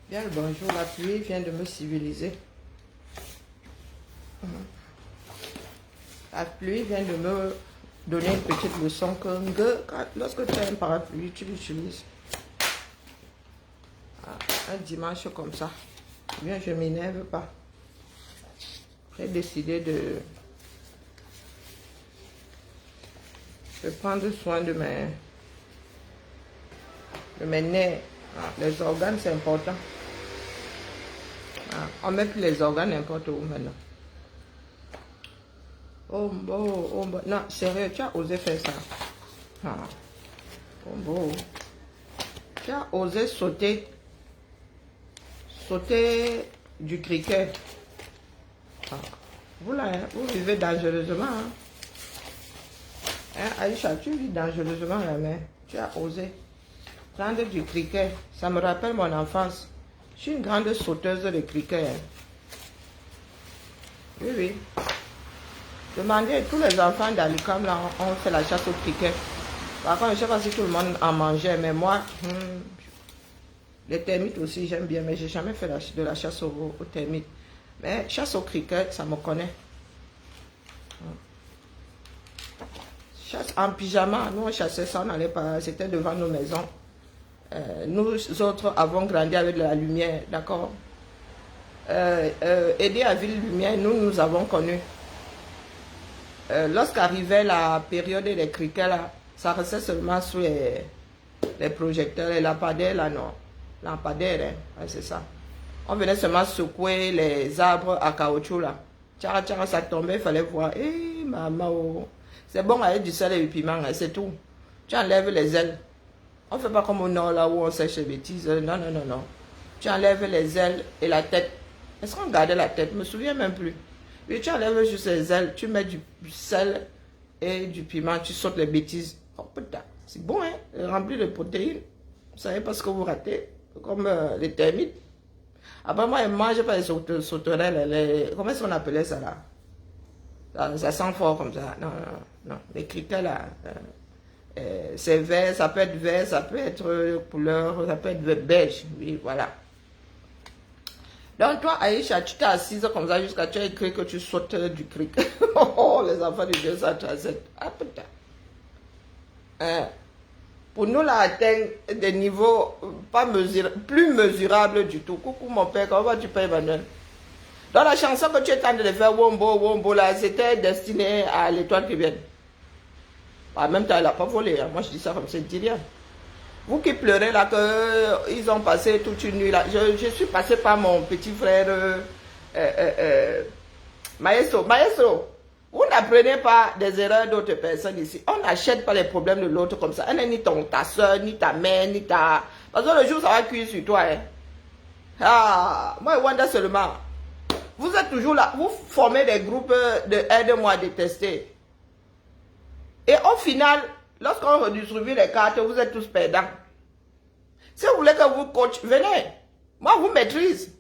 Bien le bonjour, la pluie vient de me civiliser. La pluie vient de me donner une petite leçon que lorsque tu as un parapluie, tu l'utilises. Un dimanche comme ça, bien je ne m'énerve pas. J'ai décidé de prendre soin de mes nerfs. Les organes, c'est important. On met plus les organes n'importe où maintenant. Oh, non, sérieux, tu as osé faire ça. Tu as osé sauter du cricket. Vous là, vous vivez dangereusement. Aïcha, tu vis dangereusement la main. Tu as osé prendre du cricket. Ça me rappelle mon enfance. Je suis une grande sauteuse de cricket. Oui. Demandez à tous les enfants d'Alicam, là, on fait la chasse au cricket. Par contre, je ne sais pas si tout le monde en mangeait, mais moi, les termites aussi, j'aime bien, mais je n'ai jamais fait de la chasse aux termites. Mais chasse au cricket, ça me connaît. Chasse en pyjama, nous on chassait ça, on n'allait pas, c'était devant nos maisons. Nous autres avons grandi avec de la lumière, d'accord. Aider à Ville Lumière, nous avons connu. Lorsqu'arrivait la période des criquets, là, ça restait seulement sur les projecteurs, les lampadaires, là, non. Lampadaires, hein, c'est ça. On venait seulement secouer les arbres à caoutchouc, là. Tchara, tchara, ça tombait, il fallait voir. Maman, oh. C'est bon avec du sel et du piment, hein, c'est tout. Tu enlèves les ailes. On ne fait pas comme au nord, là où on sèche les bêtises. Non. Tu enlèves les ailes et la tête. Est-ce qu'on gardait la tête? Je ne me souviens même plus. Et tu enlèves juste les ailes, tu mets du sel et du piment, tu sautes les bêtises. Oh putain, c'est bon, hein? Rempli de protéines. Vous ne savez pas ce que vous ratez. Comme les termites. Après, moi, je ne mange pas les sauterelles. Comment est-ce qu'on appelait ça là? Ça sent fort comme ça. Non. Les criquets là, c'est vert, ça peut être couleur, ça peut être beige. Oui, voilà. Donc toi, Aïcha, tu t'es assise comme ça jusqu'à tu as écrit que tu sautes du cricket. Oh, les enfants de 237. Ah putain. Pour nous, là, atteindre des niveaux plus mesurables du tout. Coucou mon père, comment vas-tu, Père Emmanuel? Dans la chanson que tu es en train de faire, Wombo, là, c'était destiné à l'étoile cubaine. En même temps, elle n'a pas volé. Hein. Moi, je dis ça comme ça, je dis rien. Vous qui pleurez là, qu'ils ont passé toute une nuit là. Je suis passé par mon petit frère Maestro. Vous n'apprenez pas des erreurs d'autres personnes ici. On n'achète pas les problèmes de l'autre comme ça. Elle n'est ni ta soeur, ni ta mère, ni ta... Parce que le jour, ça va cuire sur toi. Hein. Moi, Wanda seulement. Vous êtes toujours là. Vous formez des groupes de aide-moi à détester. Et au final... Lorsqu'on redistribue les cartes, vous êtes tous perdants. Si vous voulez que vous coach, venez. Moi, vous maîtrise.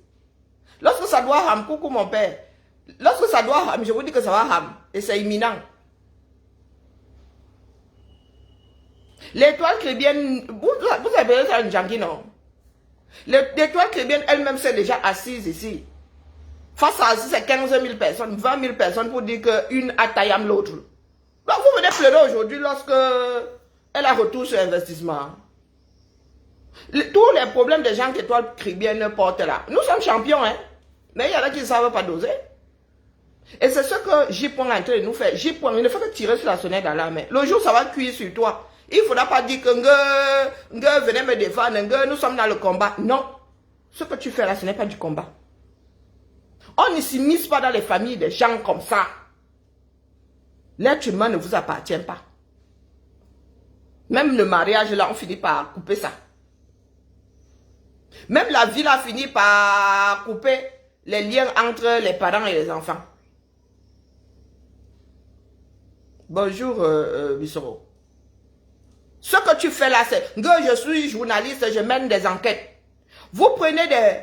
Lorsque ça doit ham, coucou mon père. Lorsque ça doit ham, je vous dis que ça va ham. Et c'est imminent. L'étoile chrétienne, vous avez ça un junkie, non? L'étoile chrétienne elle-même s'est déjà assise ici. Face à c'est 15 000 personnes, 20 000 personnes pour dire qu'une attaille l'autre. Donc vous venez pleurer aujourd'hui lorsque elle a retour sur investissement. Tous les problèmes des gens qu'Étoile Chrétienne portent là. Nous sommes champions, hein. Mais il y en a qui ne savent pas doser. Et c'est ce que J-Point est en train de nous faire. J-Point, il ne fait que tirer sur la sonnette d'alarme. Le jour, ça va cuire sur toi. Il ne faudra pas dire que venez me défendre, nous sommes dans le combat. Non. Ce que tu fais là, ce n'est pas du combat. On ne s'immisce pas dans les familles des gens comme ça. L'être humain ne vous appartient pas. Même le mariage, là, on finit par couper ça. Même la vie, là, finit par couper les liens entre les parents et les enfants. Bonjour, Bissoro. Ce que tu fais là, c'est que je suis journaliste, je mène des enquêtes. Vous prenez des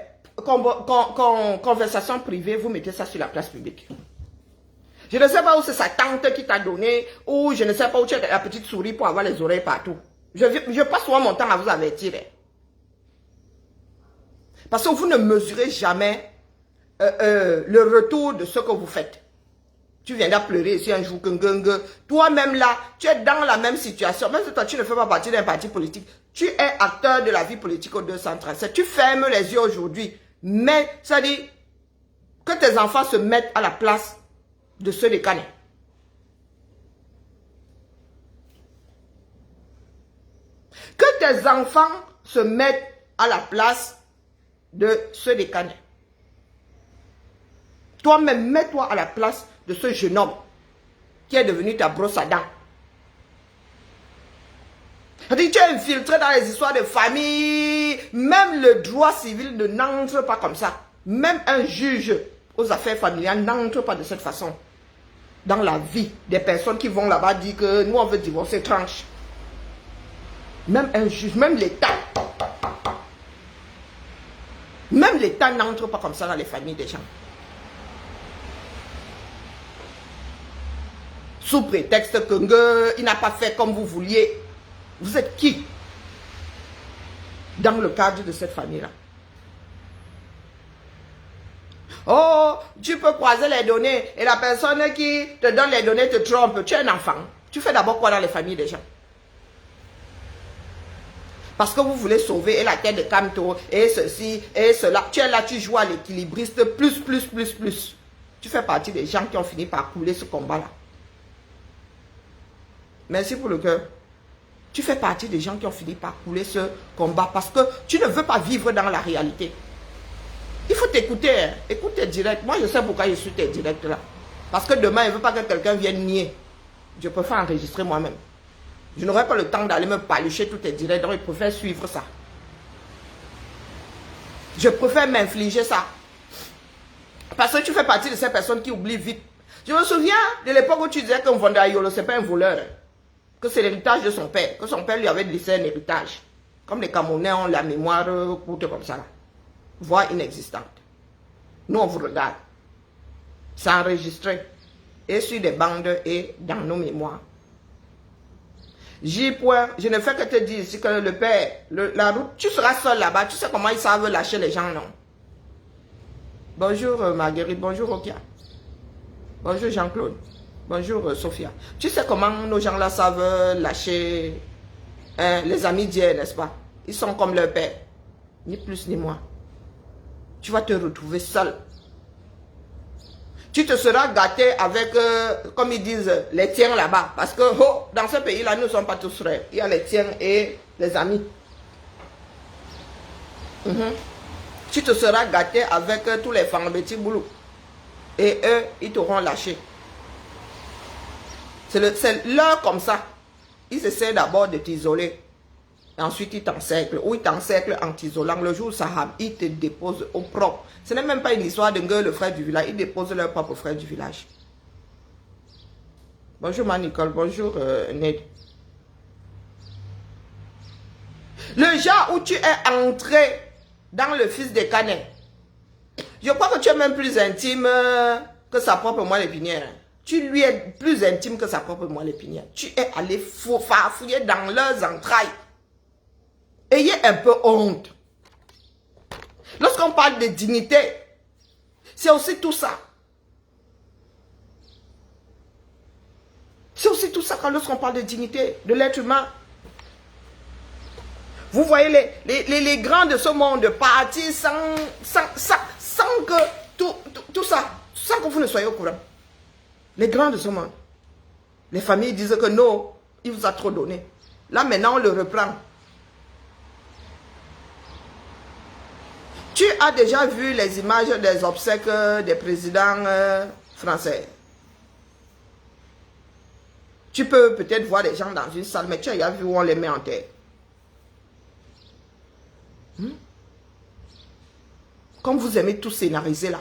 conversations privées, vous mettez ça sur la place publique. Je ne sais pas où c'est sa tante qui t'a donné, ou je ne sais pas où tu as la petite souris pour avoir les oreilles partout. Je passe souvent mon temps à vous avertir. Parce que vous ne mesurez jamais le retour de ce que vous faites. Tu viendras pleurer ici un jour, toi-même là, tu es dans la même situation. Même si toi, tu ne fais pas partie d'un parti politique, tu es acteur de la vie politique au 237. Tu fermes les yeux aujourd'hui, mais ça dit que tes enfants se mettent à la place de ceux des Canets. Que tes enfants se mettent à la place de ceux des Canets. Toi-même, mets-toi à la place de ce jeune homme qui est devenu ta brosse à dents. Tu es infiltré dans les histoires de famille. Même le droit civil ne n'entre pas comme ça. Même un juge aux affaires familiales n'entre pas de cette façon dans la vie des personnes qui vont là-bas dire que nous on veut divorcer tranche. Même un juge, même l'État. Même l'État n'entre pas comme ça dans les familles des gens. Sous prétexte que il n'a pas fait comme vous vouliez. Vous êtes qui dans le cadre de cette famille-là? Oh, tu peux croiser les données et la personne qui te donne les données te trompe. Tu es un enfant. Tu fais d'abord quoi dans les familles des gens? Parce que vous voulez sauver la tête de Camto et ceci et cela. Tu es là, tu joues à l'équilibriste plus. Tu fais partie des gens qui ont fini par couler ce combat-là. Merci pour le cœur. Tu fais partie des gens qui ont fini par couler ce combat parce que tu ne veux pas vivre dans la réalité. Il faut t'écouter. Hein. Écoute tes directs. Moi, je sais pourquoi je suis tes directs là. Parce que demain, il ne veut pas que quelqu'un vienne nier. Je préfère enregistrer moi-même. Je n'aurai pas le temps d'aller me palucher tous tes directs. Donc, je préfère suivre ça. Je préfère m'infliger ça. Parce que tu fais partie de ces personnes qui oublient vite. Je me souviens de l'époque où tu disais qu'un Vendayolo, ce n'est pas un voleur. Que c'est l'héritage de son père. Que son père lui avait laissé un héritage. Comme les Camerounais ont la mémoire courte comme ça. Là. Voire inexistante. Nous, on vous regarde. C'est enregistré. Et sur des bandes et dans nos mémoires. Je ne fais que te dire ici que le père, la route, tu seras seul là-bas. Tu sais comment ils savent lâcher les gens, non? Bonjour Marguerite, bonjour Okia. Bonjour Jean-Claude. Bonjour Sophia. Tu sais comment nos gens là savent lâcher les amis d'hier, n'est-ce pas? Ils sont comme leur père. Ni plus ni moins. Tu vas te retrouver seul. Tu te seras gâté avec, comme ils disent, les tiens là-bas. Parce que dans ce pays-là, nous ne sommes pas tous frères. Il y a les tiens et les amis. Tu te seras gâté avec tous les Fangabeti Boulou. Et eux, ils t'auront lâché. C'est l'heure comme ça. Ils essaient d'abord de t'isoler. Et ensuite, ils t'encerclent. Ou ils t'encerclent en t'isolant. Le jour où ça rame, ils te déposent au propre. Ce n'est même pas une histoire de gueule, le frère du village. Ils déposent leur propre frère du village. Bonjour Nicole. Bonjour Ned. Le genre où tu es entré dans le fils des Canets. Je crois que tu es même plus intime que sa propre moelle épinière. Tu lui es plus intime que sa propre moelle épinière. Tu es allé farfouiller dans leurs entrailles. Ayez un peu honte. Lorsqu'on parle de dignité, c'est aussi tout ça. C'est aussi tout ça lorsqu'on parle de dignité, de l'être humain. Vous voyez les grands de ce monde partir sans que tout ça, sans que vous ne soyez au courant. Les grands de ce monde. Les familles disent que non, il vous a trop donné. Là maintenant on le reprend. Tu as déjà vu les images des obsèques des présidents français. Tu peux peut-être voir des gens dans une salle, mais tu as déjà vu où on les met en terre. Comme vous aimez tout scénariser là.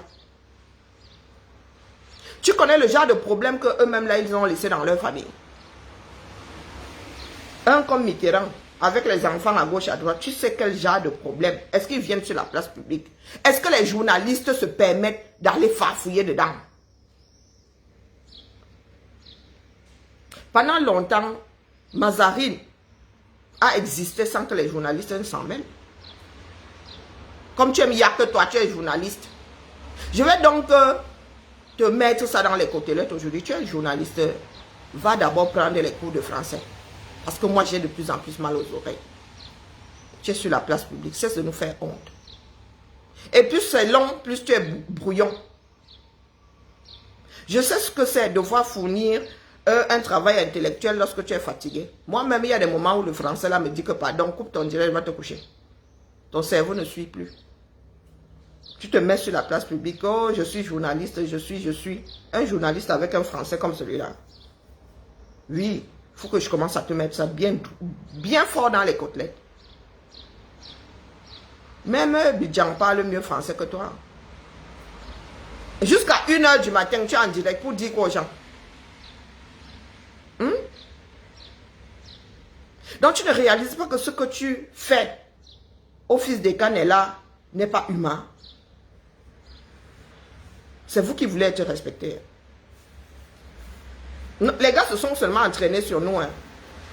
Tu connais le genre de problème qu'eux-mêmes là, ils ont laissé dans leur famille. Un comme Mitterrand, avec les enfants à gauche, à droite, tu sais quel genre de problème. Est-ce qu'ils viennent sur la place publique? Est-ce que les journalistes se permettent d'aller farfouiller dedans? Pendant longtemps, Mazarine a existé sans que les journalistes ne s'en mêlent. Comme tu aimes, il n'y a que toi, tu es journaliste. Je vais donc te mettre ça dans les côtelettes aujourd'hui. Tu es journaliste. Va d'abord prendre les cours de français. Parce que moi, j'ai de plus en plus mal aux oreilles. Tu es sur la place publique. Cesse de nous faire honte. Et plus c'est long, plus tu es brouillon. Je sais ce que c'est devoir fournir un travail intellectuel lorsque tu es fatigué. Moi-même, il y a des moments où le français là me dit que pardon, coupe ton direct, va te coucher. Ton cerveau ne suit plus. Tu te mets sur la place publique. Oh, je suis journaliste, je suis. Un journaliste avec un français comme celui-là. Oui, il faut que je commence à te mettre ça bien fort dans les côtelettes. Même Bidjan parle mieux français que toi. Jusqu'à 1h du matin, tu es en direct pour dire quoi aux gens? Donc tu ne réalises pas que ce que tu fais au fils des Canela n'est pas humain. C'est vous qui voulez être respectés. Les gars se sont seulement entraînés sur nous.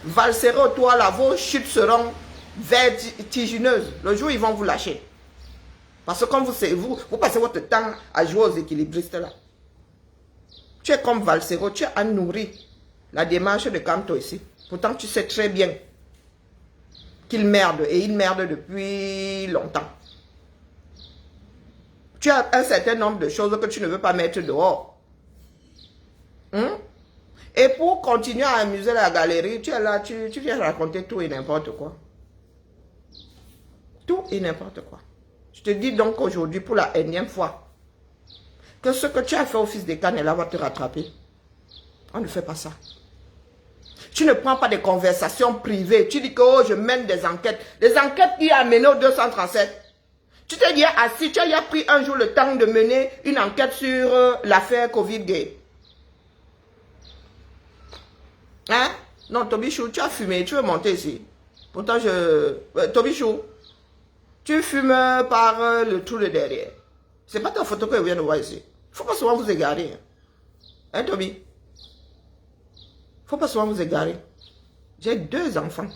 Valsero, toi là, vos chutes seront vertigineuses. Le jour où ils vont vous lâcher. Parce que comme vous passez votre temps à jouer aux équilibristes là. Tu es comme Valsero, tu as nourri la démarche de Kanto ici. Pourtant tu sais très bien qu'il merde et il merde depuis longtemps. Tu as un certain nombre de choses que tu ne veux pas mettre dehors. Et pour continuer à amuser la galerie, tu es là, tu viens raconter tout et n'importe quoi. Tout et n'importe quoi. Je te dis donc aujourd'hui pour la énième fois que ce que tu as fait au fils des Canela va te rattraper. On ne fait pas ça. Tu ne prends pas des conversations privées. Tu dis que oh, je mène des enquêtes. Des enquêtes qui a mené au 237. Tu t'es dit assis, tu as pris un jour le temps de mener une enquête sur l'affaire Covid-Gate. Hein? Non, Tobichou, tu as fumé, tu veux monter ici. Pourtant, Tobichou, tu fumes par le trou de derrière. C'est pas ta photo que je viens de voir ici. Il ne faut pas souvent vous égarer. Hein, Toby? Il ne faut pas souvent vous égarer. J'ai 2 enfants.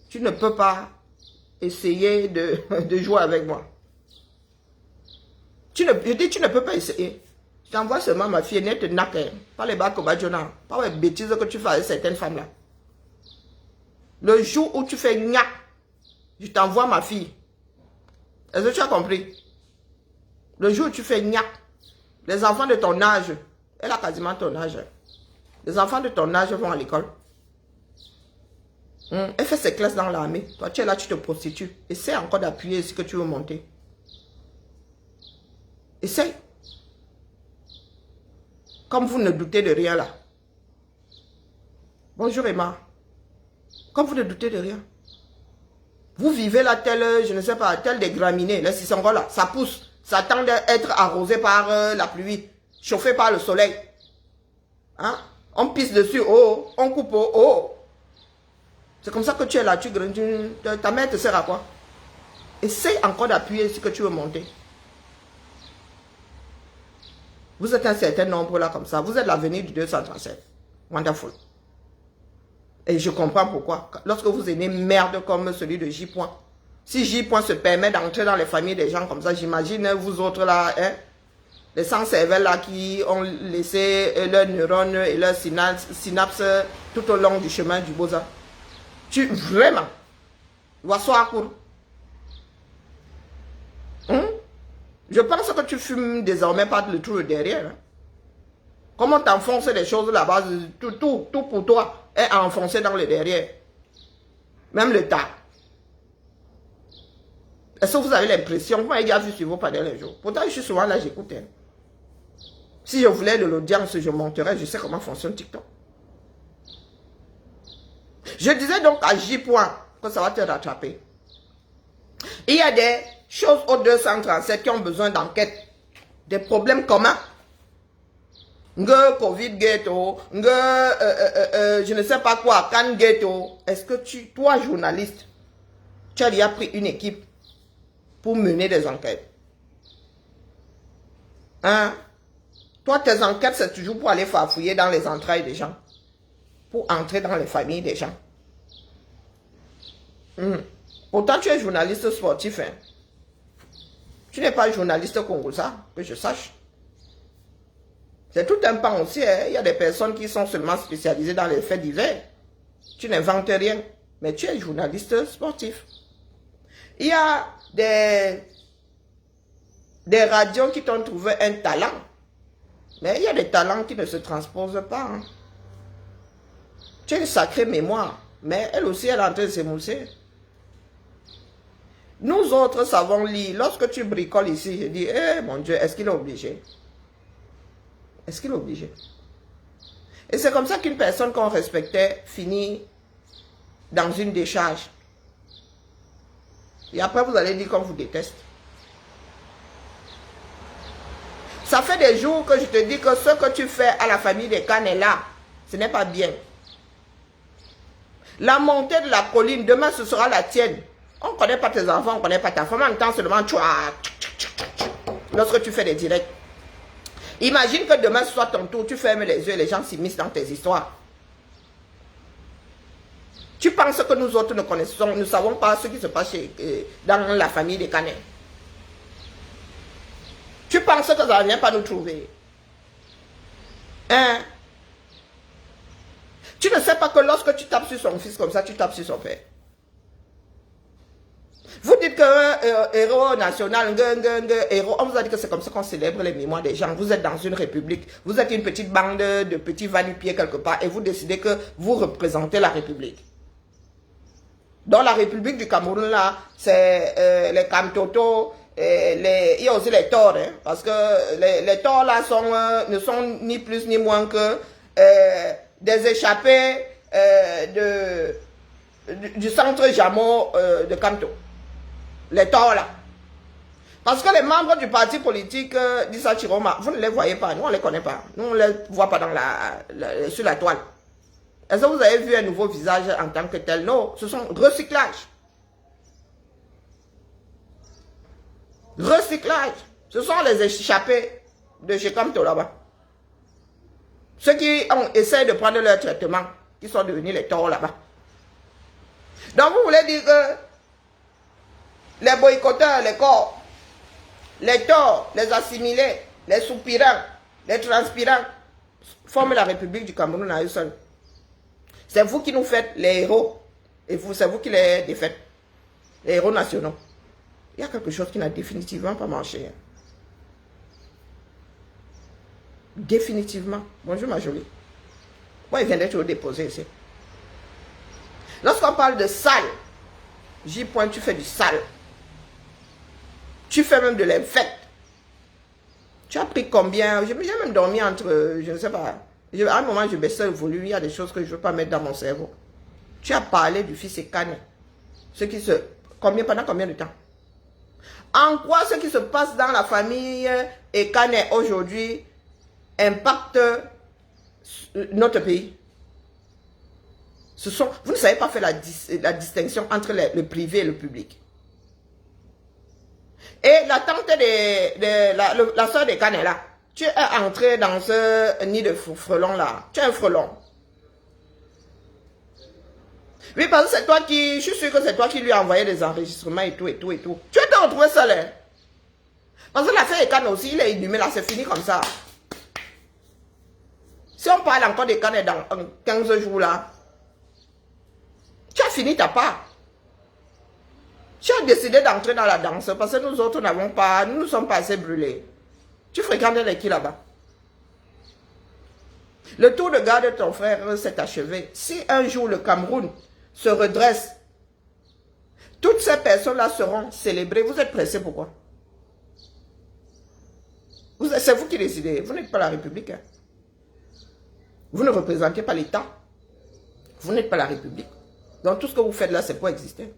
Tu ne peux pas essayer de jouer avec moi. Je dis, tu ne peux pas essayer. Je t'envoie seulement ma fille, elle te naque. Pas les bacs au badjona. Pas les bêtises que tu fais avec certaines femmes-là. Le jour où tu fais gna, je t'envoie ma fille. Est-ce que tu as compris? Le jour où tu fais gna, les enfants de ton âge, elle a quasiment ton âge. Les enfants de ton âge vont à l'école. Elle fait ses classes dans l'armée. Toi, tu es là, tu te prostitues. Essaie encore d'appuyer ce que tu veux monter. Essaye. Comme vous ne doutez de rien là. Bonjour Emma. Comme vous ne doutez de rien. Vous vivez là tel, je ne sais pas, tel des graminées. Les sissongo là, ça pousse. Ça tend à être arrosé par la pluie. Chauffé par le soleil. Hein? On pisse dessus, oh. On coupe, oh. C'est comme ça que tu es là, ta mère te sert à quoi? Essaye encore d'appuyer ce que tu veux monter. Vous êtes un certain nombre là comme ça. Vous êtes l'avenir du 237. Wonderful. Et je comprends pourquoi. Lorsque vous êtes né merde comme celui de J. Si J. se permet d'entrer dans les familles des gens comme ça, j'imagine vous autres là, hein, les sans-cervelles là qui ont laissé leurs neurones et leurs synapses tout au long du chemin du Beaux-Arts. Vraiment, je pense que tu fumes désormais par le trou derrière. Hein? Comment t'enfonces des choses là-bas, tout pour toi est enfoncé dans le derrière. Même le tas. Est-ce que vous avez l'impression, moi j'ai vu sur vos panels les jours. Pourtant je suis souvent là, j'écoute. Hein. Si je voulais de l'audience, je monterais, je sais comment fonctionne TikTok. Je disais donc à J. que ça va te rattraper. Il y a des choses au 237 qui ont besoin d'enquête. Des problèmes communs. Covid ghetto, je ne sais pas quoi, can ghetto. Est-ce que toi journaliste, tu as déjà pris une équipe pour mener des enquêtes? Hein? Toi, tes enquêtes, c'est toujours pour aller farfouiller dans les entrailles des gens. Pour entrer dans les familles des gens. Pourtant, tu es journaliste sportif. Hein? Tu n'es pas journaliste congolais, que je sache. C'est tout un pan aussi. Hein. Il y a des personnes qui sont seulement spécialisées dans les faits divers. Tu n'inventes rien, mais tu es journaliste sportif. Il y a des radios qui t'ont trouvé un talent. Mais il y a des talents qui ne se transposent pas. Hein. Tu as une sacrée mémoire, mais elle aussi, elle est en train de s'émousser. Nous autres savons lire. Lorsque tu bricoles ici, je dis, eh mon Dieu, est-ce qu'il est obligé? Est-ce qu'il est obligé? Et c'est comme ça qu'une personne qu'on respectait finit dans une décharge. Et après, vous allez dire qu'on vous déteste. Ça fait des jours que je te dis que ce que tu fais à la famille des Canela, ce n'est pas bien. La montée de la colline, demain ce sera la tienne. On ne connaît pas tes enfants, on ne connaît pas ta femme. En même temps seulement, lorsque tu fais des directs. Imagine que demain ce soit ton tour, tu fermes les yeux et les gens s'immiscent dans tes histoires. Tu penses que nous autres nous connaissons, nous ne savons pas ce qui se passe dans la famille des Canets. Tu penses que ça ne vient pas nous trouver. Hein? Tu ne sais pas que lorsque tu tapes sur son fils comme ça, tu tapes sur son père. Vous dites que héros national, héros, on vous a dit que c'est comme ça qu'on célèbre les mémoires des gens. Vous êtes dans une république, vous êtes une petite bande de petits va-nu-pieds quelque part et vous décidez que vous représentez la république. Dans la république du Cameroun, là, c'est les Kamtoto, il y a aussi les Tors, hein, parce que les Tors là ne sont ni plus ni moins que des échappés du centre Jamo de Kamto. Les Tors là. Parce que les membres du parti politique d'Issa Chiroma, vous ne les voyez pas, nous on ne les connaît pas. Nous on ne les voit pas sur la toile. Est-ce que vous avez vu un nouveau visage en tant que tel? Non, ce sont recyclage. Recyclage. Ce sont les échappés de chez Kamto là-bas. Ceux qui essayé de prendre leur traitement, qui sont devenus les Tors là-bas. Donc vous voulez dire que les boycotteurs, les corps, les Tors, les assimilés, les soupirants, les transpirants forment la République du Cameroun à eux seuls. C'est vous qui nous faites les héros. Et c'est vous qui les défaites. Les héros nationaux. Il y a quelque chose qui n'a définitivement pas marché. Définitivement. Bonjour ma jolie. Moi, il vient d'être déposé ici. Lorsqu'on parle de sale, J. tu fais du sale. Tu fais même de l'infect. Tu as pris combien? J'ai même dormi entre, je ne sais pas. À un moment, je baissais le volume. Il y a des choses que je ne veux pas mettre dans mon cerveau. Tu as parlé du fils Ekane. Pendant combien de temps? En quoi ce qui se passe dans la famille Ekane aujourd'hui impacte notre pays? Vous ne savez pas faire la distinction entre le privé et le public. Et la tante la soeur de Ekane là, tu es entré dans ce nid de frelon là. Tu es un frelon. Oui, parce que c'est toi qui... Je suis sûr que c'est toi qui lui as envoyé des enregistrements et tout, et tout, et tout. Tu t'es retrouvé seul, hein? Parce que l'affaire Ekane aussi, il est inhumé là, c'est fini comme ça. Si on parle encore d'Ekane dans 15 jours là, tu as fini ta part. Tu as décidé d'entrer dans la danse parce que nous autres nous ne sommes pas assez brûlés. Tu fréquentes les qui là-bas? Le tour de garde de ton frère s'est achevé. Si un jour le Cameroun se redresse, toutes ces personnes-là seront célébrées. Vous êtes pressés pourquoi? C'est vous qui décidez. Vous n'êtes pas la République. Hein? Vous ne représentez pas l'État. Vous n'êtes pas la République. Donc tout ce que vous faites là, c'est pour exister.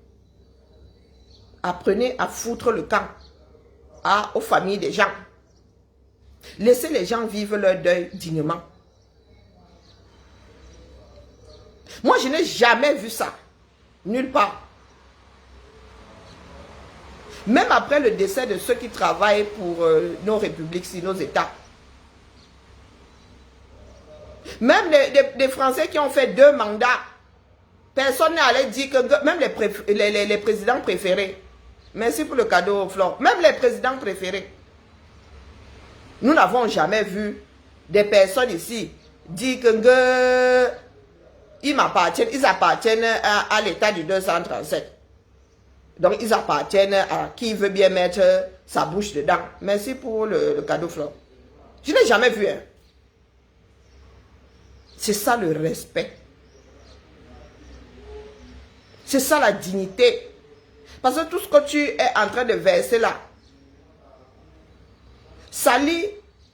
Apprenez à foutre le camp aux familles des gens. Laissez les gens vivre leur deuil dignement. Moi, je n'ai jamais vu ça. Nulle part. Même après le décès de ceux qui travaillent pour nos républiques, si nos États. Même des Français qui ont fait 2 mandats. Personne n'est allé dire que même les présidents préférés. Merci pour le cadeau, Flore. Même les présidents préférés. Nous n'avons jamais vu des personnes ici dire que ils appartiennent à l'état du 237. Donc, ils appartiennent à qui veut bien mettre sa bouche dedans. Merci pour le cadeau, Flore. Je n'ai jamais vu. Hein. C'est ça le respect. C'est ça la dignité. Parce que tout ce que tu es en train de verser là, salit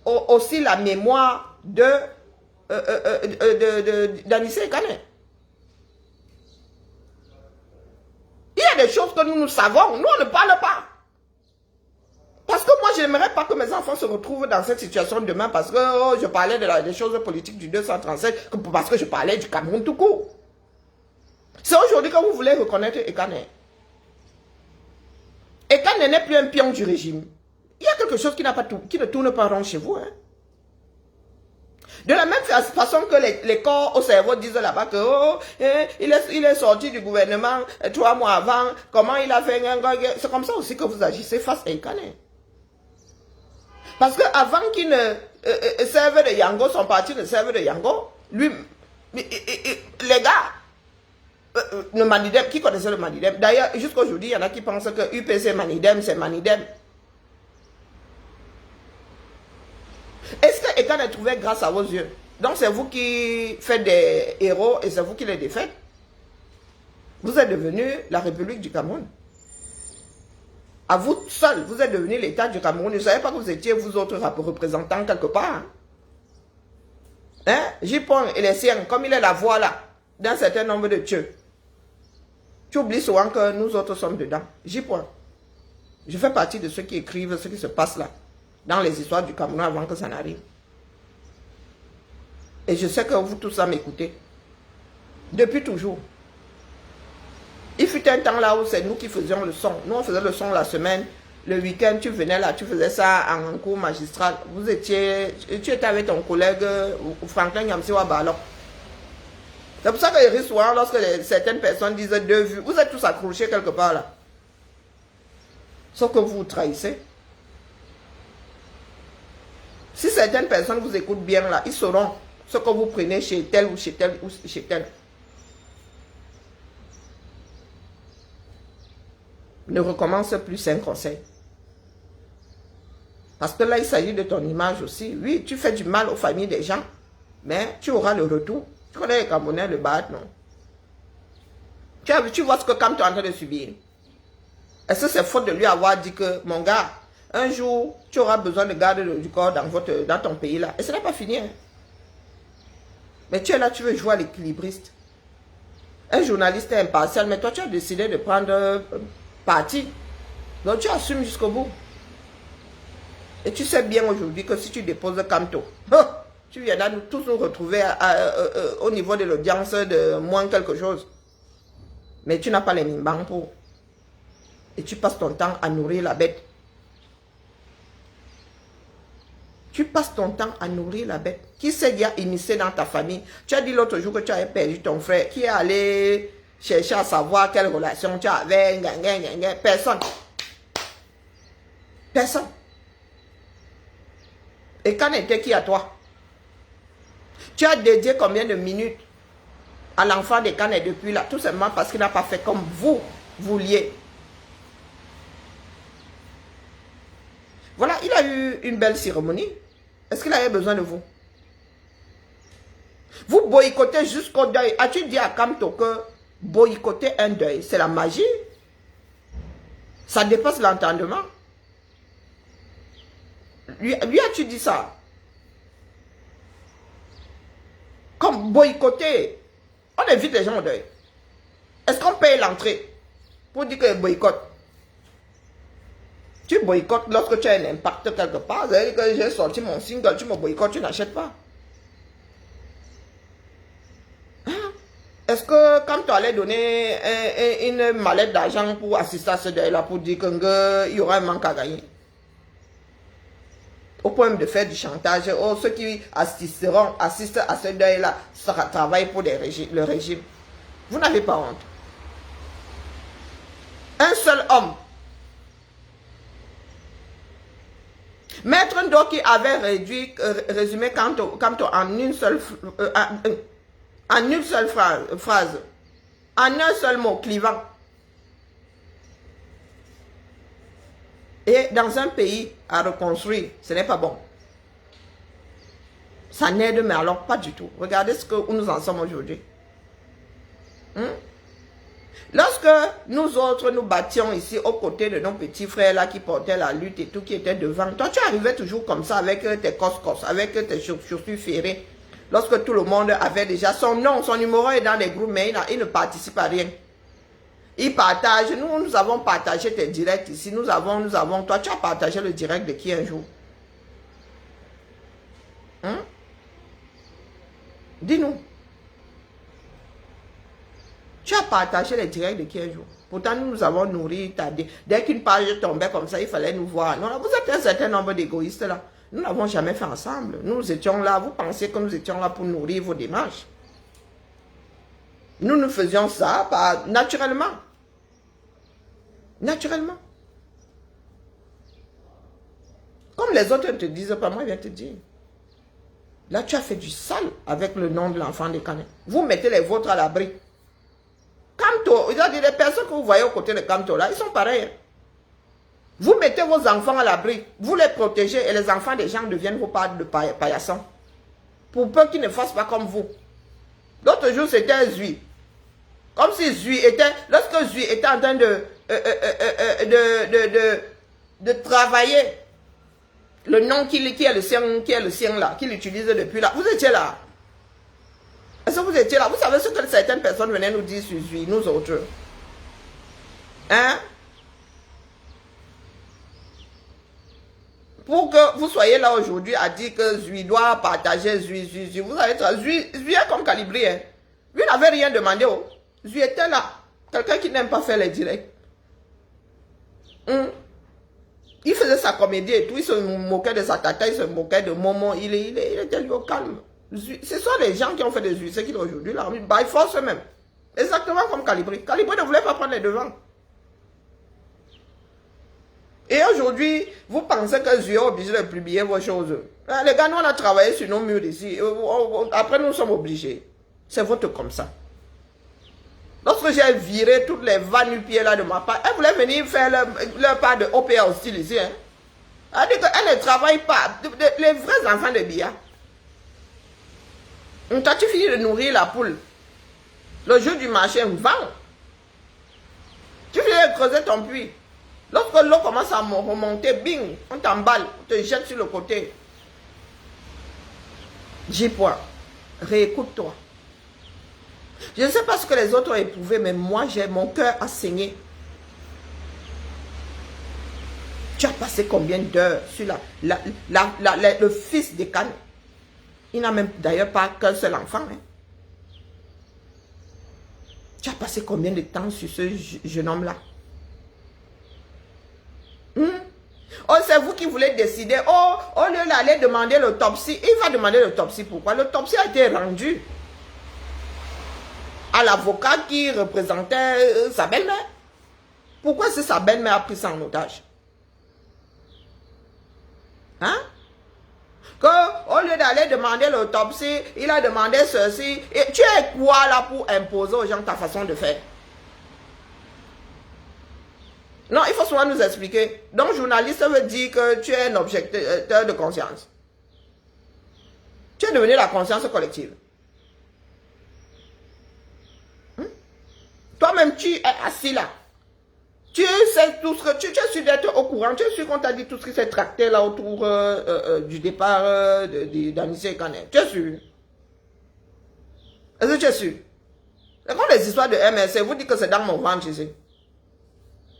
aussi la mémoire d'Anissé Kane. Il y a des choses que nous savons, nous on ne parle pas. Parce que moi je n'aimerais pas que mes enfants se retrouvent dans cette situation demain parce que je parlais des choses politiques du 237, parce que je parlais du Cameroun tout court. C'est aujourd'hui que vous voulez reconnaître Ekane. Ekane n'est plus un pion du régime. Il y a quelque chose qui ne tourne pas rond chez vous. Hein. De la même façon que les corps au cerveau disent là-bas que il est sorti du gouvernement 3 mois avant, comment il a fait c'est comme ça aussi que vous agissez face à Ekane. Parce qu'avant qu'il ne serve de Yango, son parti ne serve de Yango, lui, les gars, le Manidem, qui connaissait le Manidem? D'ailleurs, jusqu'à aujourd'hui, il y en a qui pensent que UPC Manidem, c'est Manidem. Est-ce que Ekane est trouvé grâce à vos yeux? Donc c'est vous qui faites des héros et c'est vous qui les défaites? Vous êtes devenu la République du Cameroun. À vous seul, vous êtes devenu l'État du Cameroun. Je ne savais pas que vous étiez vous autres représentants quelque part. Hein? Jipon et les siens, comme il est la voix là, d'un certain nombre de tueux. Tu oublies souvent que nous autres sommes dedans. Jipon. Je fais partie de ceux qui écrivent ce qui se passe là, dans les histoires du Cameroun avant que ça n'arrive. Et je sais que vous tous ça m'écoutez. Depuis toujours. Il fut un temps là où c'est nous qui faisions le son. Nous on faisait le son la semaine. Le week-end tu venais là, tu faisais ça en cours magistral. Tu étais avec ton collègue Franklin Yamsiwa Balo. C'est pour ça qu'il arrive souvent lorsque certaines personnes disent 2 vues. Vous êtes tous accrochés quelque part là. Sauf que vous trahissez. Si certaines personnes vous écoutent bien là, ils sauront ce que vous prenez chez tel ou chez tel ou chez tel. Ne recommence plus, c'est un conseil. Parce que là, il s'agit de ton image aussi. Oui, tu fais du mal aux familles des gens, mais tu auras le retour. Tu connais les Camerounais, le BAD, non? Tu vois ce que Cam est en train de subir. Est-ce que c'est faute de lui avoir dit que, mon gars, un jour, tu auras besoin de garder du corps dans ton pays là. Et ce n'est pas fini. Hein? Mais tu es là, tu veux jouer à l'équilibriste. Un journaliste est impartial, mais toi, tu as décidé de prendre parti. Donc, tu assumes jusqu'au bout. Et tu sais bien aujourd'hui que si tu déposes Kamto, tu viendras tous nous retrouver au niveau de l'audience de moins quelque chose. Mais tu n'as pas les mimbang pour. Et tu passes ton temps à nourrir la bête. Tu passes ton temps à nourrir la bête. Qui s'est déjà initié dans ta famille? Tu as dit l'autre jour que tu avais perdu ton frère. Qui est allé chercher à savoir quelle relation tu avais? Personne. Personne. Et qu'en était qui à toi? Tu as dédié combien de minutes à l'enfant de Kane depuis là? Tout simplement parce qu'il n'a pas fait comme vous vouliez. Voilà, il a eu une belle cérémonie. Est-ce qu'il avait besoin de vous? Vous boycottez jusqu'au deuil. As-tu dit à Kamto que boycotter un deuil, c'est la magie? Ça dépasse l'entendement. Lui as-tu dit ça? Comme boycotter, on évite les gens au deuil. Est-ce qu'on paye l'entrée pour dire que boycott? Tu boycottes lorsque tu as un impact quelque part. C'est-à-dire que j'ai sorti mon single, tu me boycottes, tu n'achètes pas. Hein? Est-ce que quand tu allais donner une mallette d'argent pour assister à ce deuil-là, pour dire qu'il y aura un manque à gagner? Au point de faire du chantage, oh, ceux qui assistent à ce deuil-là, travaillent pour le régime. Vous n'avez pas honte. Un seul homme Maître Ndoki avait réduit, résumé Kanto en une seule, phrase, en un seul mot, clivant. Et dans un pays à reconstruire, ce n'est pas bon. Ça n'aide, mais alors pas du tout. Regardez ce que nous en sommes aujourd'hui. Lorsque nous autres nous battions ici aux côtés de nos petits frères là qui portaient la lutte et tout, qui étaient devant, toi tu arrivais toujours comme ça avec tes coscos, avec tes chaussures ferrées. Lorsque tout le monde avait déjà son nom, son numéro est dans les groupes, mais il ne participe à rien. Il partage, nous avons partagé tes directs ici, nous avons, toi tu as partagé le direct de qui un jour? Dis-nous. Tu as partagé les directs de qui un jour? Pourtant, nous avons nourri ta... Dès qu'une page tombait comme ça, il fallait nous voir. Non, vous êtes un certain nombre d'égoïstes là. Nous n'avons jamais fait ensemble. Nous étions là. Vous pensez que nous étions là pour nourrir vos démarches? Nous faisions ça naturellement. Naturellement. Comme les autres ne te disent pas, moi je viens te dire. Là, tu as fait du sale avec le nom de l'enfant des Canets. Vous mettez les vôtres à l'abri. Kanto, il y a des personnes que vous voyez aux côtés de Kanto là, ils sont pareils. Vous mettez vos enfants à l'abri, vous les protégez et les enfants des gens deviennent vos parts de paillassons. Pour peu qu'ils ne fassent pas comme vous. L'autre jour, c'était Zui. Comme si Zui était, lorsque Zui était en train de travailler le nom qui est le sien là, qu'il utilise depuis là, vous étiez là. Est-ce que vous étiez là? Vous savez ce que certaines personnes venaient nous dire sur Zui, nous autres. Hein? Pour que vous soyez là aujourd'hui à dire que Zui doit partager Zui. Vous savez ça, Zui est comme Calibré. Hein? Lui n'avait rien demandé. Oh. Zui était là. Quelqu'un qui n'aime pas faire les directs. Il faisait sa comédie et tout. Il se moquait de sa tata, il se moquait de Momo. Il était lui au calme. Ce sont les gens qui ont fait des Zui, c'est qu'il est aujourd'hui là. By force même. Exactement comme Calibré. Calibré ne voulait pas prendre les devants. Et aujourd'hui, vous pensez que Zui est obligé de publier vos choses. Les gars, nous on a travaillé sur nos murs ici. Après, nous sommes obligés. C'est votre comme ça. Lorsque j'ai viré toutes les va-nu-pieds là de ma part, elle voulait venir faire leur part de OPA hostile ici. Hein. Elle dit qu'elle ne travaille pas. Les vrais enfants de Bia. Toi, tu finis de nourrir la poule. Le jour du marché, on vend. Tu finis de creuser ton puits. Lorsque l'eau commence à remonter, bing, on t'emballe, on te jette sur le côté. J-point. Réécoute-toi. Je ne sais pas ce que les autres ont éprouvé, mais moi, mon cœur a saigné. Tu as passé combien d'heures sur le fils des Cannes? Il n'a même d'ailleurs pas qu'un seul enfant. Hein. Tu as passé combien de temps sur ce jeune homme-là? Oh, c'est vous qui voulez décider. Oh, au lieu d'aller demander l'autopsie, il va demander l'autopsie. Pourquoi? L'autopsie a été rendue à l'avocat qui représentait sa belle-mère. Pourquoi c'est sa belle-mère a pris ça en otage? Hein? Qu'au lieu d'aller demander l'autopsie, il a demandé ceci. Et tu es quoi là pour imposer aux gens ta façon de faire? Non, il faut souvent nous expliquer. Donc, journaliste veut dire que tu es un objecteur de conscience. Tu es devenu la conscience collective. Toi-même, tu es assis là. Tu sais tout ce que tu es sûr d'être au courant. Tu es sûr qu'on t'a dit tout ce qui s'est tracté là autour du départ d'Anissé et Kané. Tu es sûr? Est-ce que tu es sûr? C'est comme les histoires de MSC. Vous dites que c'est dans mon ventre ici.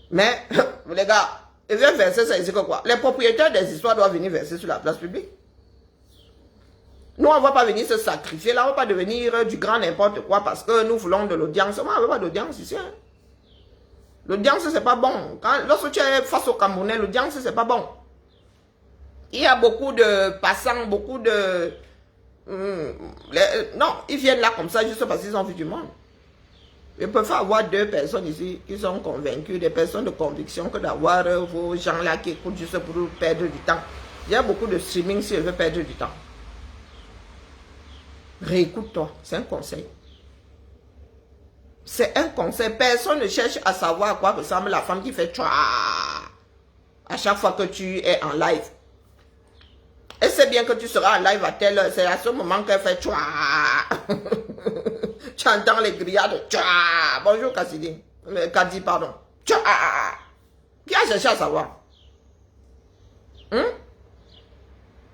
Mais, les gars, ils viennent verser ça ici que quoi? Les propriétaires des histoires doivent venir verser sur la place publique. Nous, on ne va pas venir se sacrifier là, on ne va pas devenir du grand n'importe quoi parce que nous voulons de l'audience. Moi, on ne veut pas d'audience ici. Hein. L'audience, c'est pas bon. Lorsque tu es face au Camerounais, l'audience, c'est pas bon. Il y a beaucoup de passants, beaucoup de... non, ils viennent là comme ça juste parce qu'ils ont vu du monde. Il peut pas avoir deux personnes ici qui sont convaincues, des personnes de conviction, que d'avoir vos gens là qui écoutent juste pour perdre du temps. Il y a beaucoup de streaming si elle veut perdre du temps. Réécoute-toi, c'est un conseil. C'est un conseil. Personne ne cherche à savoir à quoi ressemble la femme qui fait tchouaa à chaque fois que tu es en live. Elle sait bien que tu seras en live à telle heure. C'est à ce moment qu'elle fait tchouaa. Tu entends les grillades. Tchouaa. Bonjour Cassidy. Kadi, pardon. Tchouaa. Qui a cherché à savoir?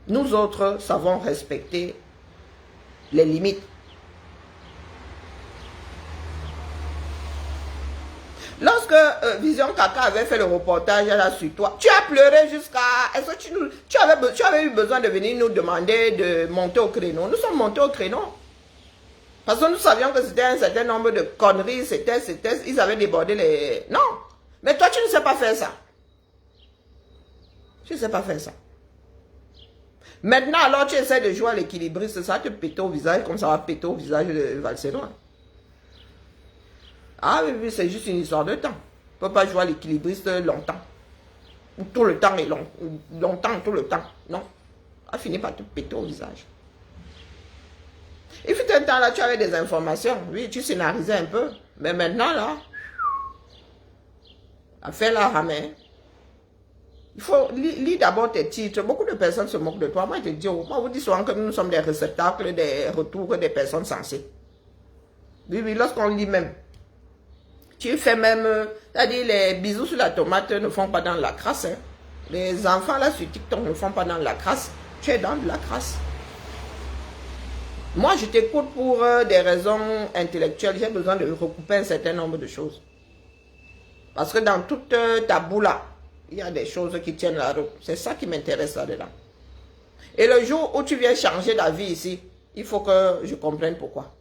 Nous autres savons respecter les limites. Lorsque Vision Kaka avait fait le reportage là sur toi, tu as pleuré jusqu'à... Est-ce que tu avais eu besoin de venir nous demander de monter au créneau? Nous sommes montés au créneau. Parce que nous savions que c'était un certain nombre de conneries, ils avaient débordé les... Non. Mais toi, tu ne sais pas faire ça. Tu ne sais pas faire ça. Maintenant, alors, tu essaies de jouer à l'équilibriste, ça te pète au visage, comme ça va péter au visage de Valsénois. Ah oui, c'est juste une histoire de temps. On ne peut pas jouer à l'équilibriste longtemps. Tout le temps et longtemps, tout le temps. Non. Ça finit par te péter au visage. Il fut un temps là, tu avais des informations. Oui, tu scénarisais un peu. Mais maintenant là, affaire la ramène. Il faut lire d'abord tes titres. Beaucoup de personnes se moquent de toi. Moi, je te dis, moi, vous dites souvent que nous sommes des réceptacles, des retours des personnes sensées. Oui, oui, lorsqu'on lit même. Tu fais même, c'est-à-dire les bisous sur la tomate ne font pas dans la crasse. Hein. Les enfants là sur TikTok ne font pas dans la crasse. Tu es dans de la crasse. Moi, je t'écoute pour des raisons intellectuelles. J'ai besoin de recouper un certain nombre de choses. Parce que dans toute ta boule là, il y a des choses qui tiennent la route. C'est ça qui m'intéresse là-dedans. Et le jour où tu viens changer d'avis ici, il faut que je comprenne pourquoi.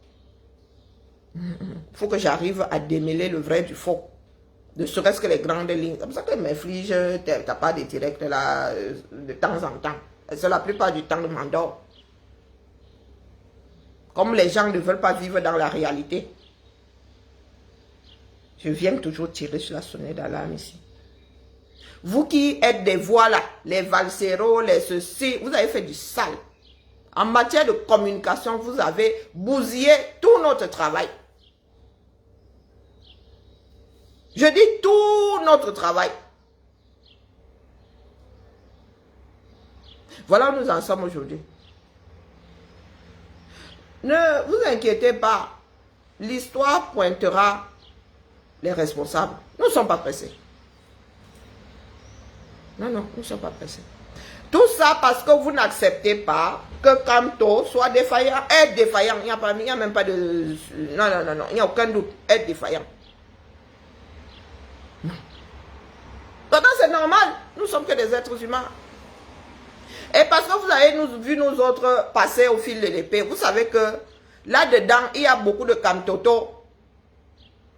Il faut que j'arrive à démêler le vrai du faux. Ne serait-ce que les grandes lignes. C'est pour ça que m'inflige ta part de direct là, de temps en temps. C'est la plupart du temps, je m'endors. Comme les gens ne veulent pas vivre dans la réalité. Je viens toujours tirer sur la sonnette d'alarme ici. Vous qui êtes des voix là, les valseros, les ceci, vous avez fait du sale. En matière de communication, vous avez bousillé tout notre travail. Je dis tout notre travail. Voilà où nous en sommes aujourd'hui. Ne vous inquiétez pas. L'histoire pointera les responsables. Nous ne sommes pas pressés. Non, non, nous ne sommes pas pressés. Tout ça parce que vous n'acceptez pas que Kamto soit défaillant. Être défaillant, il n'y a même pas de... Non, non, non, non, il n'y a aucun doute. Être défaillant. Non. Pourtant, c'est normal. Nous ne sommes que des êtres humains. Et parce que vous avez vu nous autres passer au fil de l'épée, vous savez que là-dedans, il y a beaucoup de Kamtoto.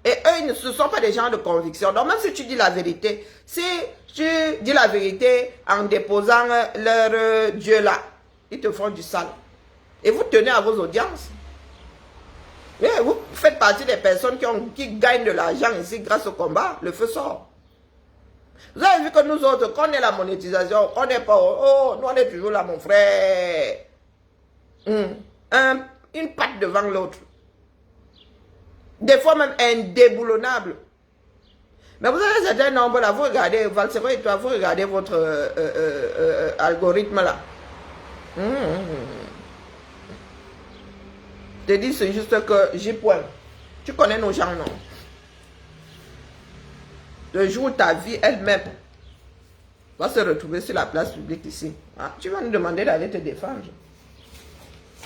Et eux, ils ne sont pas des gens de conviction. Donc même si tu dis la vérité, si tu dis la vérité en déposant leur Dieu là, ils te font du sale. Et vous tenez à vos audiences. Et vous faites partie des personnes qui gagnent de l'argent ici grâce au combat. Le feu sort. Vous avez vu que nous autres, quand on est la monétisation, on n'est pas... Oh, nous on est toujours là, mon frère. Une patte devant l'autre. Des fois même indéboulonnable. Mais vous avez un certain nombre là, vous regardez, Valsero et toi, vous regardez votre algorithme là. Je te dis, c'est juste que j'y point. Tu connais nos gens, non? Le jour où ta vie elle-même va se retrouver sur la place publique ici, hein, tu vas nous demander d'aller te défendre.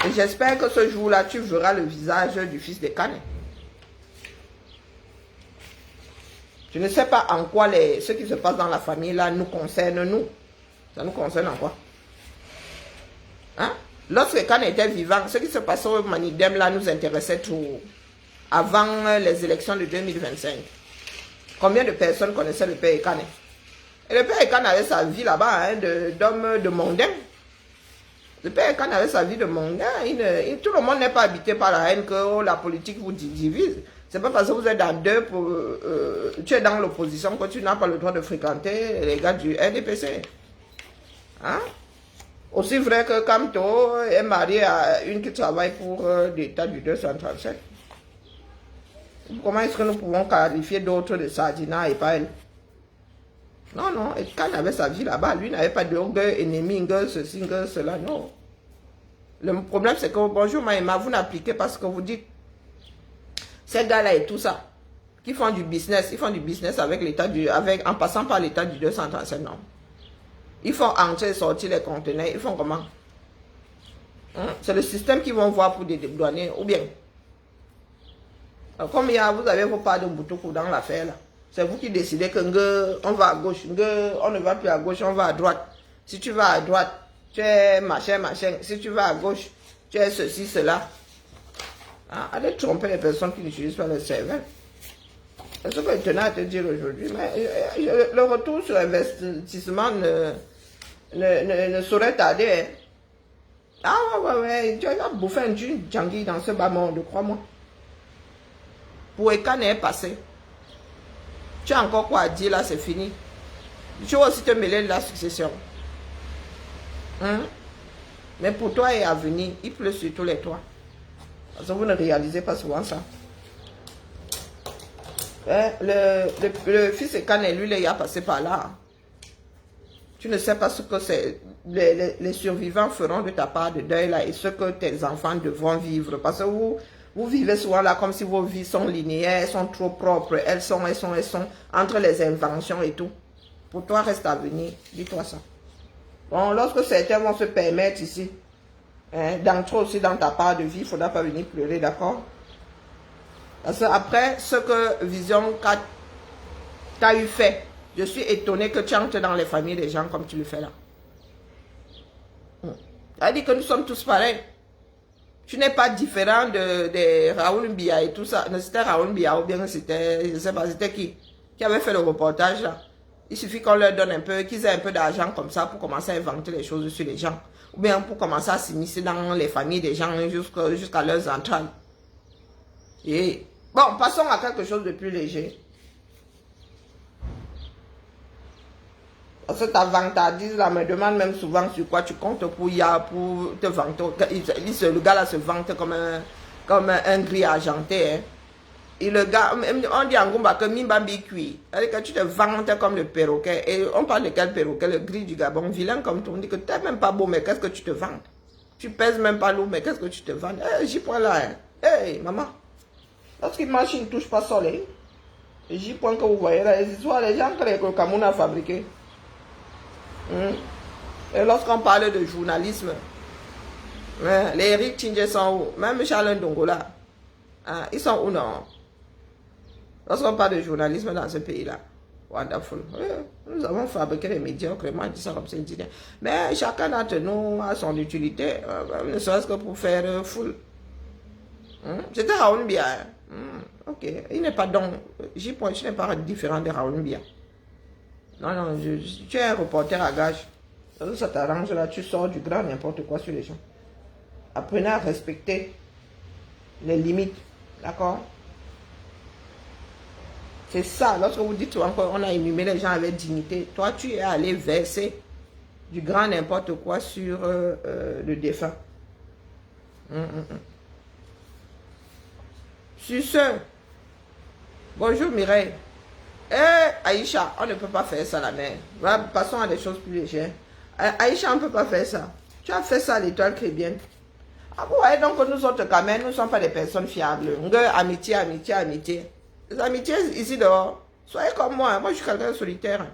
Et j'espère que ce jour-là, tu verras le visage du fils de Kane. Je ne sais pas en quoi ce qui se passe dans la famille là nous concerne nous. Ça nous concerne en quoi? Hein? Lorsque Kane était vivant, ce qui se passait au Manidem là nous intéressait tout. Avant les élections de 2025. Combien de personnes connaissaient le père Kane? Et le père Kane avait sa vie là-bas, hein, d'homme de mondain. Le père Kane avait sa vie de mondain. Tout le monde n'est pas habité par la haine que la politique vous divise. C'est pas parce que vous êtes dans tu es dans l'opposition que tu n'as pas le droit de fréquenter les gars du RDPC. Hein? Aussi vrai que Camto est marié à une qui travaille pour l'État du 237. Comment est-ce que nous pouvons qualifier d'autres de Sardina et pas elle? Non, non, et quand il avait sa vie là-bas, lui n'avait pas de gueule ennemi, gueule ceci, gueule cela, non. Le problème c'est que, bonjour Maïma, vous n'appliquez pas ce que vous dites. Ces gars-là et tout ça, qui font du business, ils font du business avec l'État du, en passant par l'État du 237, non. Ils font entrer et sortir les conteneurs, ils font comment? C'est le système qu'ils vont voir pour des douaniers, ou bien. Comme vous avez vos parts de boutoukou dans l'affaire là. C'est vous qui décidez que on va à gauche, on ne va plus à gauche, on va à droite. Si tu vas à droite, tu es machin, machin. Si tu vas à gauche, tu es ceci, cela. Allez tromper les personnes qui n'utilisent pas le cerveau. C'est ce que je tenais à te dire aujourd'hui. Mais le retour sur investissement ne saurait tarder. Ouais. Tu vas bouffer un djangui dans ce bas monde, crois-moi. Pour Ekan est passé. Tu as encore quoi à dire là, c'est fini. Tu vas aussi te mêler de la succession. Mais pour toi et à venir, il pleut sur tous les toits. Parce que vous ne réalisez pas souvent ça. Le fils Ekan, lui, il a passé par là. Tu ne sais pas ce que c'est. Les survivants feront de ta part de deuil là et ce que tes enfants devront vivre. Parce que vous vivez souvent là comme si vos vies sont linéaires, sont trop propres. Elles sont entre les inventions et tout. Pour toi, reste à venir. Dis-toi ça. Bon, lorsque certains vont se permettre ici, d'entrer aussi dans ta part de vie, il ne faudra pas venir pleurer, d'accord? Parce que après ce que Vision 4 t'a eu fait, je suis étonné que tu entres dans les familles des gens comme tu le fais là. Ça dit que nous sommes tous pareils. Tu n'es pas différent de Raoul Mbia et tout ça. C'était Raoul Mbia ou bien c'était, je ne sais pas, c'était qui avait fait le reportage là. Il suffit qu'on leur donne un peu, qu'ils aient un peu d'argent comme ça pour commencer à inventer les choses sur les gens. Ou bien pour commencer à s'immiscer dans les familles des gens jusqu'à leurs entrailles. Et bon, passons à quelque chose de plus léger. Parce que ta vantardise là me demande même souvent sur quoi tu comptes pour te vanter. Le gars là se vante comme un gris argenté. Hein. Et le gars, on dit en Gomba que Mimbambi cuit. C'est-à-dire que tu te vantes comme le perroquet. Et on parle de quel perroquet? Le gris du Gabon, vilain comme tout. On dit que tu n'es même pas beau, mais qu'est-ce que tu te vantes? Tu pèses même pas lourd, mais qu'est-ce que tu te vantes? J'y prends là. Hein. Hey, maman. Lorsqu'il marche, il ne touche pas soleil. J'y prends que vous voyez là. Les histoires, les gens que le Cameroun a fabriqué. Et lorsqu'on parle de journalisme, les Eric Tindje sont où? Même Charles Ndongo là. Ils sont où non? Lorsqu'on parle de journalisme dans ce pays-là, wonderful. Nous avons fabriqué les médiocres, moi je dis ça comme c'est dit. Mais chacun d'entre nous a son utilité, ne serait-ce que pour faire foule. C'était Raoul Mbia. Ok, il n'est pas donc, j'y point, tu n'es pas différent de Raoul Mbia. Non, tu es un reporter à gage. Ça t'arrange là, tu sors du grand n'importe quoi sur les gens. Apprenez à respecter les limites, d'accord? C'est ça, lorsque vous dites encore, on a inhumé les gens avec dignité. Toi, tu es allé verser du grand n'importe quoi sur le défunt. Sur ce, bonjour Mireille. Aïcha, on ne peut pas faire ça la mère. Passons à des choses plus légères. Aïcha, on ne peut pas faire ça. Tu as fait ça à l'Étoile chrétienne. Ouais, donc nous autres quand même, nous ne sommes pas des personnes fiables. Amitié. Les amitiés ici dehors, soyez comme moi. Moi, je suis quelqu'un de solitaire.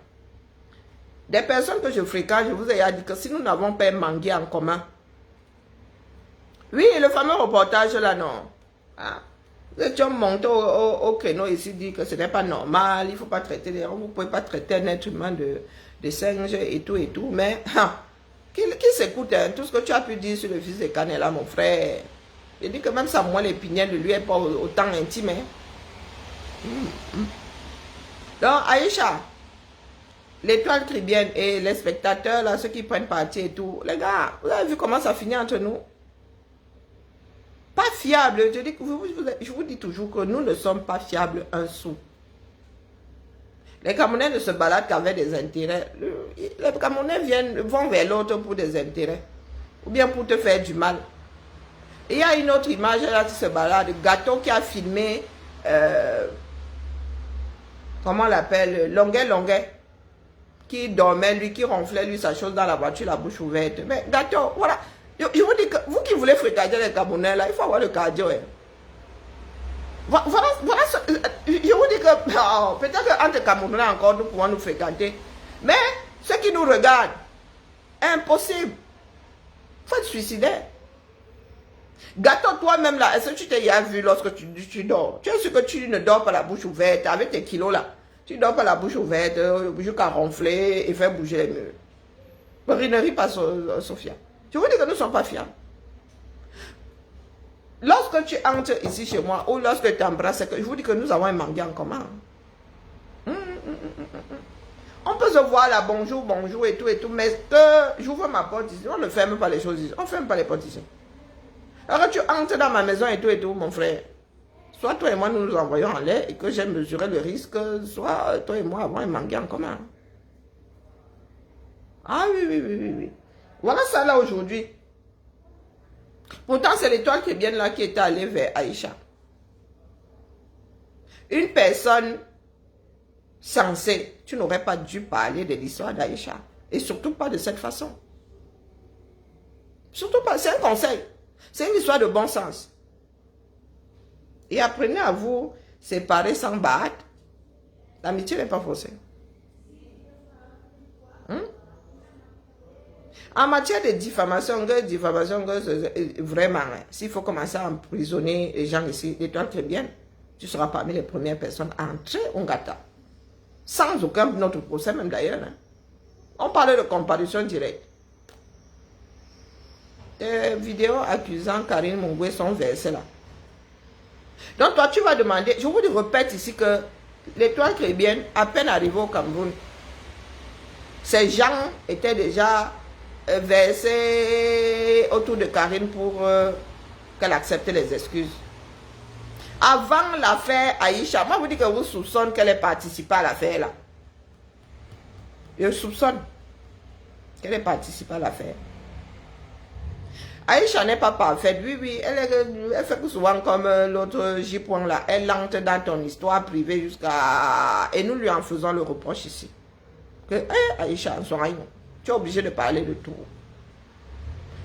Des personnes que je fréquente, je vous ai dit que si nous n'avons pas mangué en commun. Oui, le fameux reportage là, non. Nous étions montés au créneau ici, dit que ce n'est pas normal, il ne faut pas traiter, vous ne pouvez pas traiter un être humain de singe et tout, mais qui s'écoute, hein, tout ce que tu as pu dire sur le fils de Canela, mon frère. Je dis que même ça, moi, l'épinière de lui n'est pas autant intime. Hein. Donc, Aïcha, l'Étoile chrétienne et les spectateurs, là, ceux qui prennent parti et tout, les gars, vous avez vu comment ça finit entre nous? Pas fiable. Je vous dis toujours que nous ne sommes pas fiables un sou. Les Camerounais ne se baladent qu'avec des intérêts. Les Camerounais vont vers l'autre pour des intérêts. Ou bien pour te faire du mal. Et il y a une autre image là qui se balade. Gâteau qui a filmé, comment on l'appelle, Longuet. Qui dormait, lui, qui ronflait, lui, sa chose dans la voiture, la bouche ouverte. Mais Gâteau, voilà. Je vous dis que vous qui voulez fréquenter les Camerounais là, il faut avoir le cardio. Hein. Voilà, je vous dis que oh, peut-être qu'entre Camerounais encore, nous pouvons nous fréquenter. Mais ceux qui nous regardent, impossible. Il faut être suicidaire. Gâteau, toi-même là, est-ce que tu t'es vu lorsque tu dors? Tu es sûr que tu ne dors pas la bouche ouverte avec tes kilos là? Tu ne dors pas la bouche ouverte jusqu'à ronfler et faire bouger les murs. Ne ris pas, Sophia. Je vous dis que nous ne sommes pas fiables. Lorsque tu entres ici chez moi ou lorsque tu t'embrasses, je vous dis que nous avons un mangue en commun. On peut se voir là, bonjour et tout, mais que j'ouvre ma porte ici, on ne ferme pas les choses ici, on ne ferme pas les portes ici. Alors tu entres dans ma maison et tout, mon frère. Soit toi et moi nous nous envoyons en l'air et que j'ai mesuré le risque, soit toi et moi avons un mangue en commun. Ah oui. Voilà ça là aujourd'hui. Pourtant c'est l'étoile qui est bien là qui était allée vers Aïcha. Une personne sensée, tu n'aurais pas dû parler de l'histoire d'Aïcha. Et surtout pas de cette façon. Surtout pas, c'est un conseil. C'est une histoire de bon sens. Et apprenez à vous séparer sans battre. L'amitié n'est pas forcée. En matière de diffamation, vraiment, s'il faut commencer à emprisonner les gens ici, l'étoile très bien, tu seras parmi les premières personnes à entrer au Ngata. Sans aucun autre procès, même d'ailleurs. Hein. On parlait de comparution directe. Les vidéos accusant Karine Mungwe sont versées là. Donc toi, tu vas demander, je vous répète ici que l'étoile chrétienne, à peine arrivée au Cameroun, ces gens étaient déjà versés autour de Karine pour qu'elle accepte les excuses. Avant l'affaire Aïcha, moi vous dis que vous soupçonnez qu'elle ait participé à l'affaire là. Je soupçonne qu'elle ait participé à l'affaire. Aïcha n'est pas parfaite, oui, elle fait souvent comme l'autre J-point là, elle entre dans ton histoire privée jusqu'à... Et nous lui en faisons le reproche ici. Que, Aïcha, en soirée, tu es obligé de parler de tout.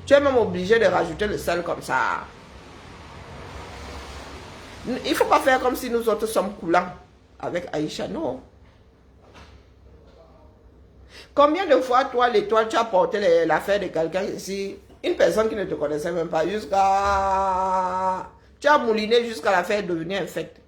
Tu es même obligé de rajouter le sel comme ça. Il ne faut pas faire comme si nous autres sommes coulants avec Aïcha, non. Combien de fois, toi, l'étoile, tu as porté l'affaire de quelqu'un ici, une personne qui ne te connaissait même pas, jusqu'à... Tu as mouliné jusqu'à l'affaire devenir infecte.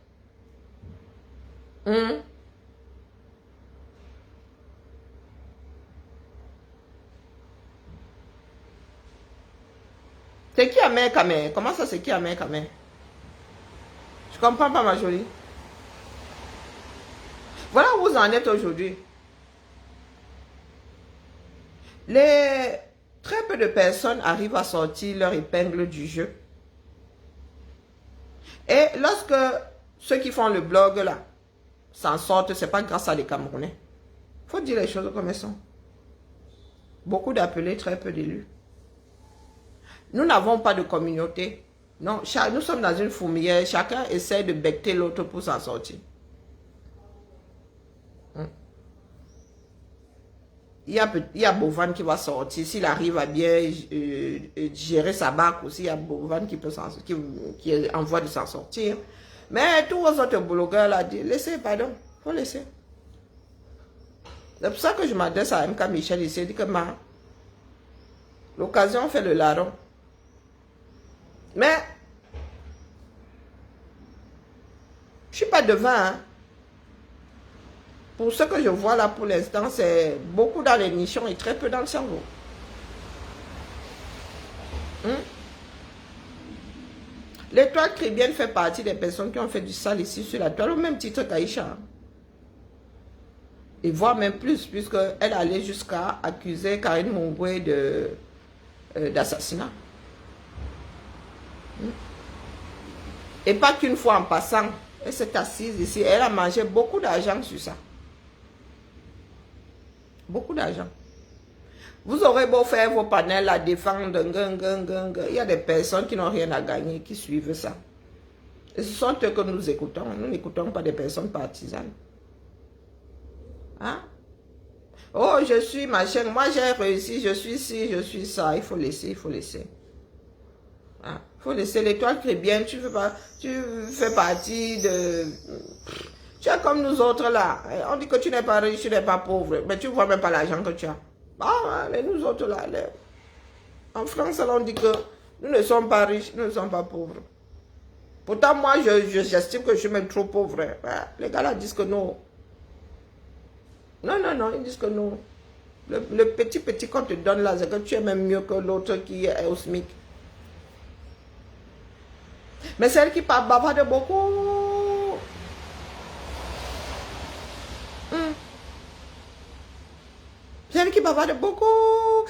C'est qui Amère Kamé? Comment ça, c'est qui Amère Kamé? Je comprends pas, ma jolie. Voilà où vous en êtes aujourd'hui. Très peu de personnes arrivent à sortir leur épingle du jeu. Et lorsque ceux qui font le blog là s'en sortent, ce n'est pas grâce à les Camerounais. Il faut dire les choses comme elles sont. Beaucoup d'appelés, très peu d'élus. Nous n'avons pas de communauté. Non, nous sommes dans une fourmilière. Chacun essaie de becter l'autre pour s'en sortir. Il y a Bovan qui va sortir. S'il arrive à bien gérer sa barque aussi, il y a Bovan qui est en voie de s'en sortir. Mais tous vos autres blogueurs là, laissez, pardon, il faut laisser. C'est pour ça que je m'adresse à MK Michel ici. Il dit que l'occasion fait le larron. Mais je ne suis pas devant. Hein. Pour ce que je vois là pour l'instant, c'est beaucoup dans les nichons et très peu dans le cerveau. L'étoile chrétienne fait partie des personnes qui ont fait du sale ici sur la toile, au même titre qu'Aïcha. Et voire même plus, puisqu'elle allait jusqu'à accuser Karine Mungwe d'assassinat. Et pas qu'une fois en passant, elle s'est assise ici, elle a mangé beaucoup d'argent sur ça. Beaucoup d'argent. Vous aurez beau faire vos panels à défendre, il y a des personnes qui n'ont rien à gagner, qui suivent ça. Et ce sont eux que nous écoutons. Nous n'écoutons pas des personnes partisanes. Hein? Oh, je suis machin, moi j'ai réussi, je suis ci, je suis ça. Il faut laisser, il faut laisser. Hein? Il faut laisser. L'étoile chrétienne, tu fais partie de... Tu es comme nous autres là. On dit que tu n'es pas riche, tu n'es pas pauvre. Mais tu ne vois même pas l'argent que tu as. Ah, mais nous autres là, en France, on dit que nous ne sommes pas riches, nous ne sommes pas pauvres. Pourtant, moi, j'estime que je suis même trop pauvre. Les gars là disent que non. Non, non, non, ils disent que non. Le petit qu'on te donne là, c'est que tu es même mieux que l'autre qui est au SMIC. Mais celle qui parle bavarde beaucoup. Celle qui bavarde beaucoup.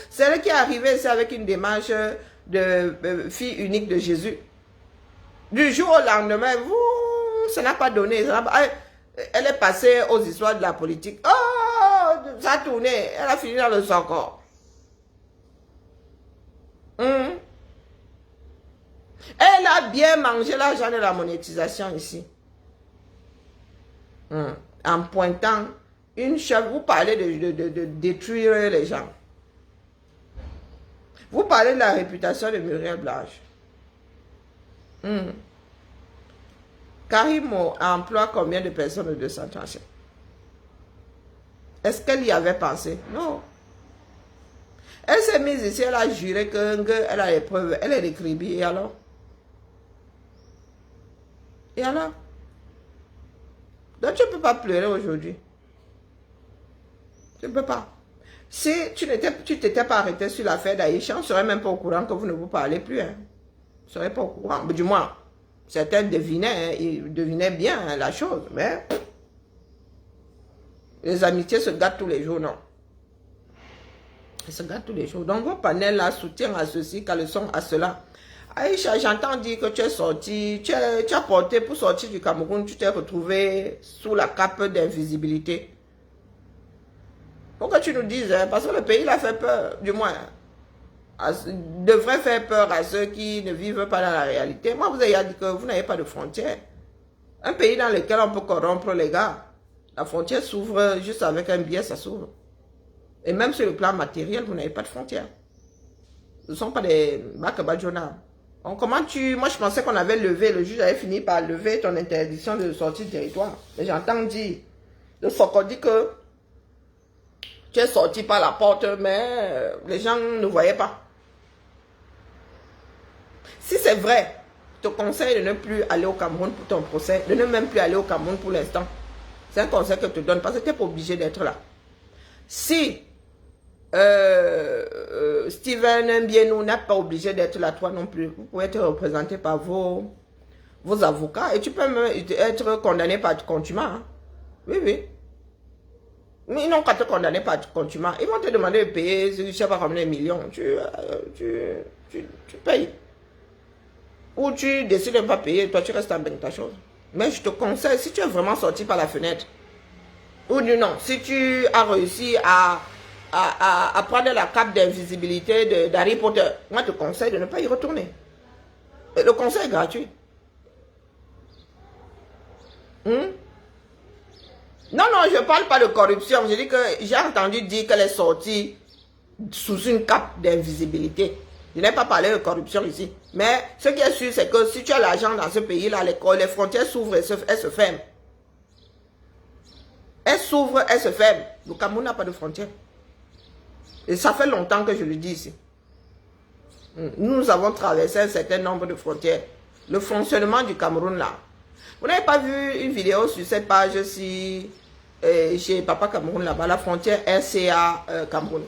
Celle qui est arrivée ici avec une démarche de fille unique de Jésus. Du jour au lendemain, ça n'a pas donné. Elle est passée aux histoires de la politique. Oh, ça a tourné. Elle a fini dans le socor. Elle a bien mangé l'argent de la monétisation ici. En pointant une chef, vous parlez de détruire les gens. Vous parlez de la réputation de Muriel Blanche. Karimo emploie combien de personnes de 235? Est-ce qu'elle y avait pensé? Non. Elle s'est mise ici, elle a juré qu'elle a les preuves, elle est décribie, et alors? Et alors? Donc tu ne peux pas pleurer aujourd'hui. Tu ne peux pas. Si tu t'étais pas arrêté sur l'affaire d'Aïcha, on ne serait même pas au courant que vous ne vous parlez plus. Hein. On ne serait pas au courant. Du moins, certains devinaient, hein, ils devinaient bien hein, la chose, mais les amitiés se gâtent tous les jours, non. Ils se gâtent tous les jours. Donc vos panels là soutiennent à ceci, qu'à le sont à cela. Aïcha, j'entends dire que tu es sorti, tu as porté pour sortir du Cameroun, tu t'es retrouvé sous la cape d'invisibilité. Pourquoi tu nous dises, hein, parce que le pays l'a fait peur, du moins, devrait faire peur à ceux qui ne vivent pas dans la réalité. Moi, vous avez dit que vous n'avez pas de frontières. Un pays dans lequel on peut corrompre les gars, la frontière s'ouvre juste avec un billet, ça s'ouvre. Et même sur le plan matériel, vous n'avez pas de frontières. Ce ne sont pas des Bakabadjona. Moi, je pensais qu'on avait levé, le juge avait fini par lever ton interdiction de sortie du territoire. Mais j'entends dire, le Soko dit que tu es sorti par la porte, mais les gens ne voyaient pas. Si c'est vrai, je te conseille de ne plus aller au Cameroun pour ton procès, de ne même plus aller au Cameroun pour l'instant. C'est un conseil que je te donne parce que tu n'es pas obligé d'être là. Si Steven Mbienou n'est pas obligé d'être là, toi non plus. Vous pouvez être représenté par vos avocats et tu peux même être condamné par contumace. Hein? Oui, oui. Mais ils n'ont qu'à te condamner par contumace. Ils vont te demander de payer, je ne sais pas combien de millions. Tu payes. Ou tu décides de ne pas payer, toi tu restes en bain de ta chose. Mais je te conseille, si tu es vraiment sorti par la fenêtre, ou non, si tu as réussi à prendre la cape d'invisibilité d'Harry Potter, moi je te conseille de ne pas y retourner. Et le conseil est gratuit. Non, non, je ne parle pas de corruption. Je dis que j'ai entendu dire qu'elle est sortie sous une cape d'invisibilité. Je n'ai pas parlé de corruption ici. Mais ce qui est sûr, c'est que si tu as l'argent dans ce pays-là, les frontières s'ouvrent et elles se ferment. Elles s'ouvrent, elles se ferment. Le Cameroun n'a pas de frontières. Et ça fait longtemps que je le dis ici. Nous avons traversé un certain nombre de frontières. Le fonctionnement du Cameroun là. Vous n'avez pas vu une vidéo sur cette page-ci chez Papa Cameroun là-bas, la frontière RCA Cameroun.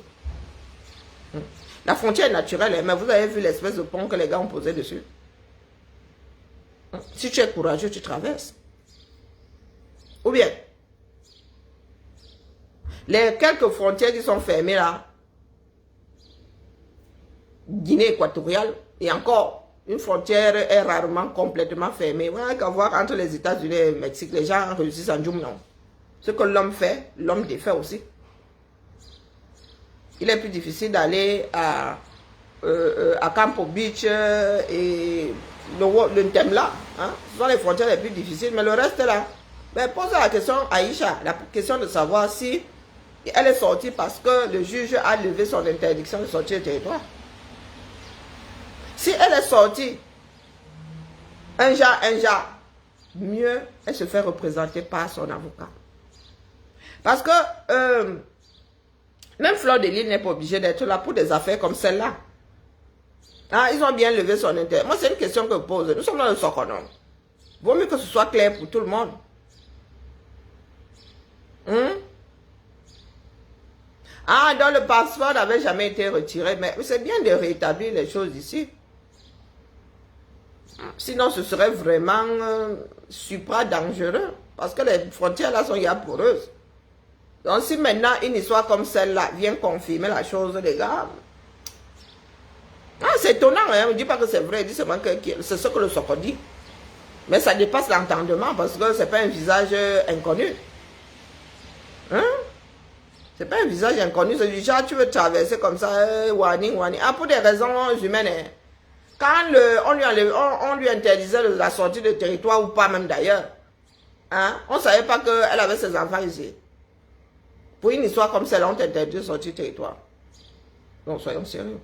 La frontière est naturelle, mais vous avez vu l'espèce de pont que les gars ont posé dessus. Si tu es courageux, tu traverses. Ou bien, les quelques frontières qui sont fermées là, Guinée équatoriale, et encore, une frontière est rarement complètement fermée. Vous n'avez qu'à voir entre les États-Unis et le Mexique, les gens réussissent en djum, non. Ce que l'homme fait, l'homme défait aussi. Il est plus difficile d'aller à Campo Beach et le thème là. Hein? Ce sont les frontières les plus difficiles, mais le reste là. Mais pose la question à Aïcha, la question de savoir si elle est sortie parce que le juge a levé son interdiction de sortir du territoire. Si elle est sortie, un genre, mieux, elle se fait représenter par son avocat. Parce que même Fleur de Lys n'est pas obligée d'être là pour des affaires comme celle-là. Ah, ils ont bien levé son intérêt. Moi, c'est une question que je pose. Nous sommes dans le Sokonom. Vaut mieux que ce soit clair pour tout le monde. Ah, donc le passeport n'avait jamais été retiré. Mais c'est bien de rétablir les choses ici. Sinon, ce serait vraiment supra dangereux. Parce que les frontières là sont poreuses. Donc, si maintenant une histoire comme celle-là vient confirmer la chose, les gars... Ah, c'est étonnant, hein? On ne dit pas que c'est vrai, dit seulement que c'est ce que le Soko dit. Mais ça dépasse l'entendement parce que ce n'est pas un visage inconnu. Hein? C'est pas un visage inconnu, c'est du genre tu veux traverser comme ça, warning. Ah, pour des raisons humaines. Hein? Quand on lui interdisait la sortie de territoire ou pas même d'ailleurs, hein? On ne savait pas qu'elle avait ses enfants ici. Pour une histoire comme celle-là, on t'interdit de sortir du territoire. Donc soyons sérieux.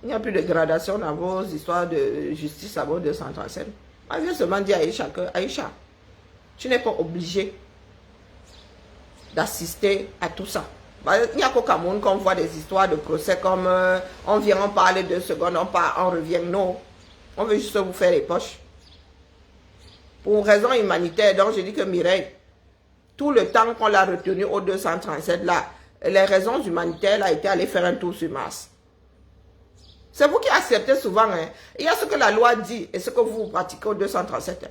Il n'y a plus de gradation dans vos histoires de justice à vos 237. Moi, je viens seulement dire à Aïcha que, Aïcha, tu n'es pas obligé d'assister à tout ça. Il n'y a qu'au Cameroun qu'on voit des histoires de procès comme on vient, on parle 2 secondes, on revient. Non, on veut juste vous faire les poches. Pour raison humanitaire, donc je dis que Mireille, tout le temps qu'on l'a retenu au 237 là, les raisons humanitaires a été aller faire un tour sur Mars. C'est vous qui acceptez souvent. Hein. Il y a ce que la loi dit et ce que vous pratiquez au 237.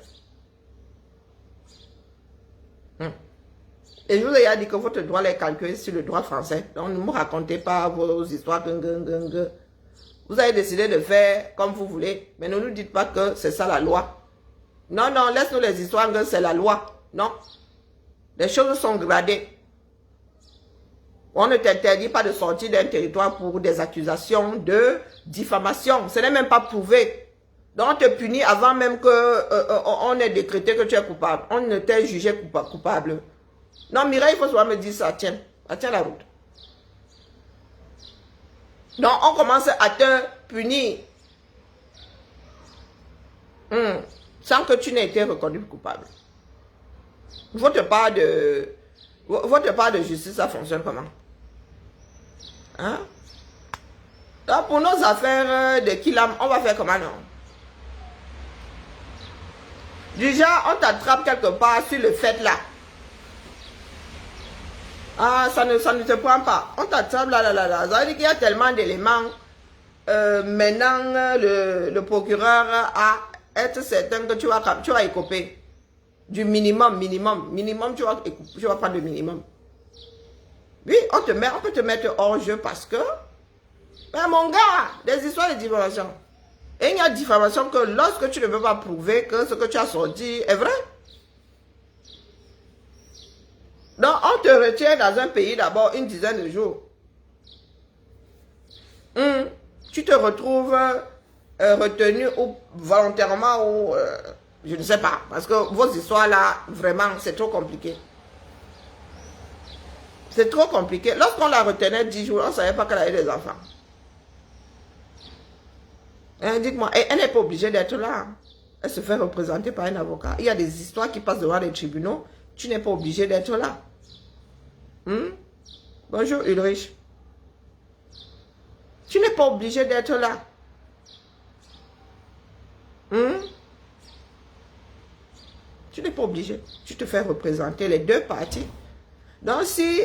Et je vous ai dit que votre droit est calculé sur le droit français. Donc ne me racontez pas vos histoires. Vous avez décidé de faire comme vous voulez. Mais ne nous dites pas que c'est ça la loi. Non, non, laisse-nous les histoires que c'est la loi. Non. Les choses sont gradées. On ne t'interdit pas de sortir d'un territoire pour des accusations de diffamation. Ce n'est même pas prouvé. Donc on te punit avant même qu'on ait décrété que tu es coupable. On ne t'a jugé coupable. Non, Mireille, il faut souvent me dire ça. Tiens, tiens la route. Donc on commence à te punir. Sans que tu n'aies été reconnu coupable. Votre part de justice, ça fonctionne comment? Hein? Donc pour nos affaires de Kilam, on va faire comment non? Déjà, on t'attrape quelque part sur le fait là. Ah, ça ne te prend pas. On t'attrape là. Ça veut dire qu'il y a tellement d'éléments. Maintenant, le procureur a être certain que tu vas écoper. Du minimum, tu vas prendre le minimum. Oui, on peut te mettre hors jeu parce que, ben mon gars, des histoires de diffamation. Et il y a diffamation que lorsque tu ne peux pas prouver que ce que tu as sorti est vrai. Donc, on te retient dans un pays d'abord une dizaine de jours. Tu te retrouves retenu ou volontairement ou... je ne sais pas, parce que vos histoires là, vraiment, c'est trop compliqué. C'est trop compliqué. Lorsqu'on la retenait 10 jours, on ne savait pas qu'elle avait des enfants. Hein, dites-moi, elle n'est pas obligée d'être là. Elle se fait représenter par un avocat. Il y a des histoires qui passent devant les tribunaux. Tu n'es pas obligé d'être là. Bonjour Ulrich. Tu n'es pas obligé d'être là. Tu n'es pas obligé. Tu te fais représenter les deux parties. Donc si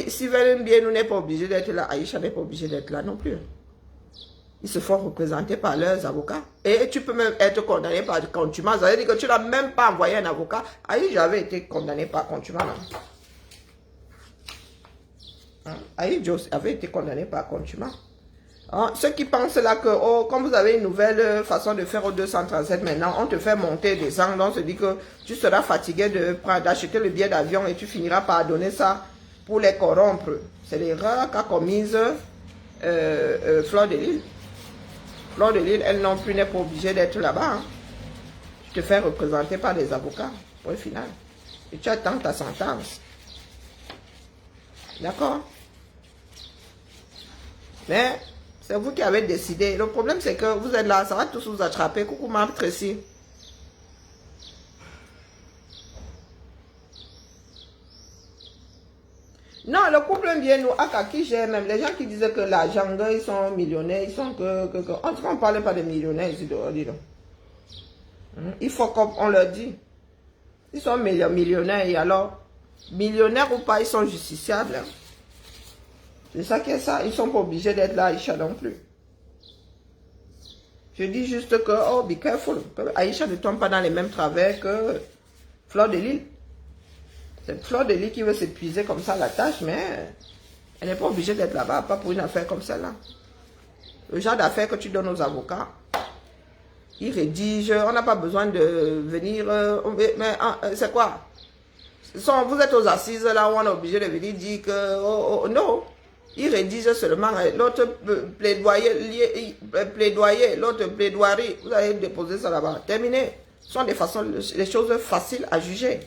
Steven Bienou n'est pas obligé d'être là, Aïcha n'est pas obligé d'être là non plus. Ils se font représenter par leurs avocats. Et tu peux même être condamné par contumace. Ça veut dire que tu n'as même pas envoyé un avocat. Aïcha avait été condamné par contumace. Aïcha avait été condamné par contumace. Ceux qui pensent là que, oh, comme vous avez une nouvelle façon de faire au 237 maintenant, on te fait monter des descendre, on se dit que tu seras fatigué d'acheter le billet d'avion et tu finiras par donner ça pour les corrompre. C'est l'erreur qu'a commise Fleur de Lille. Fleur de Lille, elle non plus n'est pas obligée d'être là-bas. Hein. Tu te fais représenter par des avocats, pour le final. Et tu attends ta sentence. D'accord? Mais c'est vous qui avez décidé. Le problème, c'est que vous êtes là, ça va tous vous attraper. Coucou, Mme Tracy. Non, le couple vient nous, qui gère même. Les gens qui disaient que l'argent, ils sont millionnaires, ils sont que. En tout cas, on ne parlait pas de millionnaires ici dehors, dis donc. Il faut qu'on leur dit. Ils sont millionnaires et alors, millionnaires ou pas, ils sont justiciables. Hein. C'est ça qui est ça. Ils ne sont pas obligés d'être là, Aïcha non plus. Je dis juste que, oh, be careful. Aïcha ne tombe pas dans les mêmes travers que Fleur de Lille. C'est Fleur de Lille qui veut s'épuiser comme ça la tâche, mais elle n'est pas obligée d'être là-bas, pas pour une affaire comme celle-là. Le genre d'affaires que tu donnes aux avocats, ils rédigent, on n'a pas besoin de venir, mais c'est quoi? Vous êtes aux assises là où on est obligé de venir dire que, non, ils rédigent seulement l'autre plaidoyer, l'autre plaidoirie, vous allez déposer ça là-bas, terminé. Ce sont des choses faciles à juger.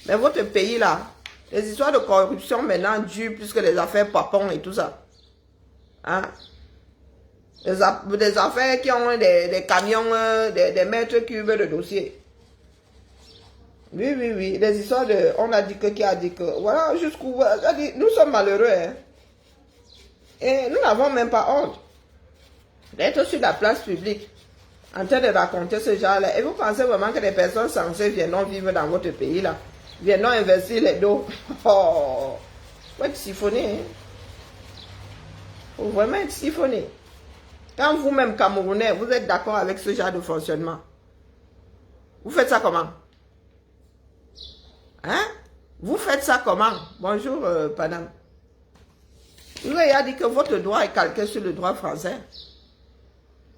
Mais votre pays là, les histoires de corruption maintenant durent plus que les affaires papons et tout ça. Hein? Des affaires qui ont des camions, des mètres cubes de dossiers. Oui, oui, oui. Les histoires de... On a dit que, qui a dit que... Voilà, jusqu'où... Nous sommes malheureux. Hein? Et nous n'avons même pas honte d'être sur la place publique en train de raconter ce genre-là. Et vous pensez vraiment que les personnes censées viendront vivre dans votre pays là? Viennent investir les dos. Oh, faut être siphonné. Hein? Faut vraiment être siphonné. Quand vous-même, Camerounais, vous êtes d'accord avec ce genre de fonctionnement, vous faites ça comment? Hein? Vous faites ça comment? Bonjour, Panam. Vous avez dit que votre droit est calqué sur le droit français.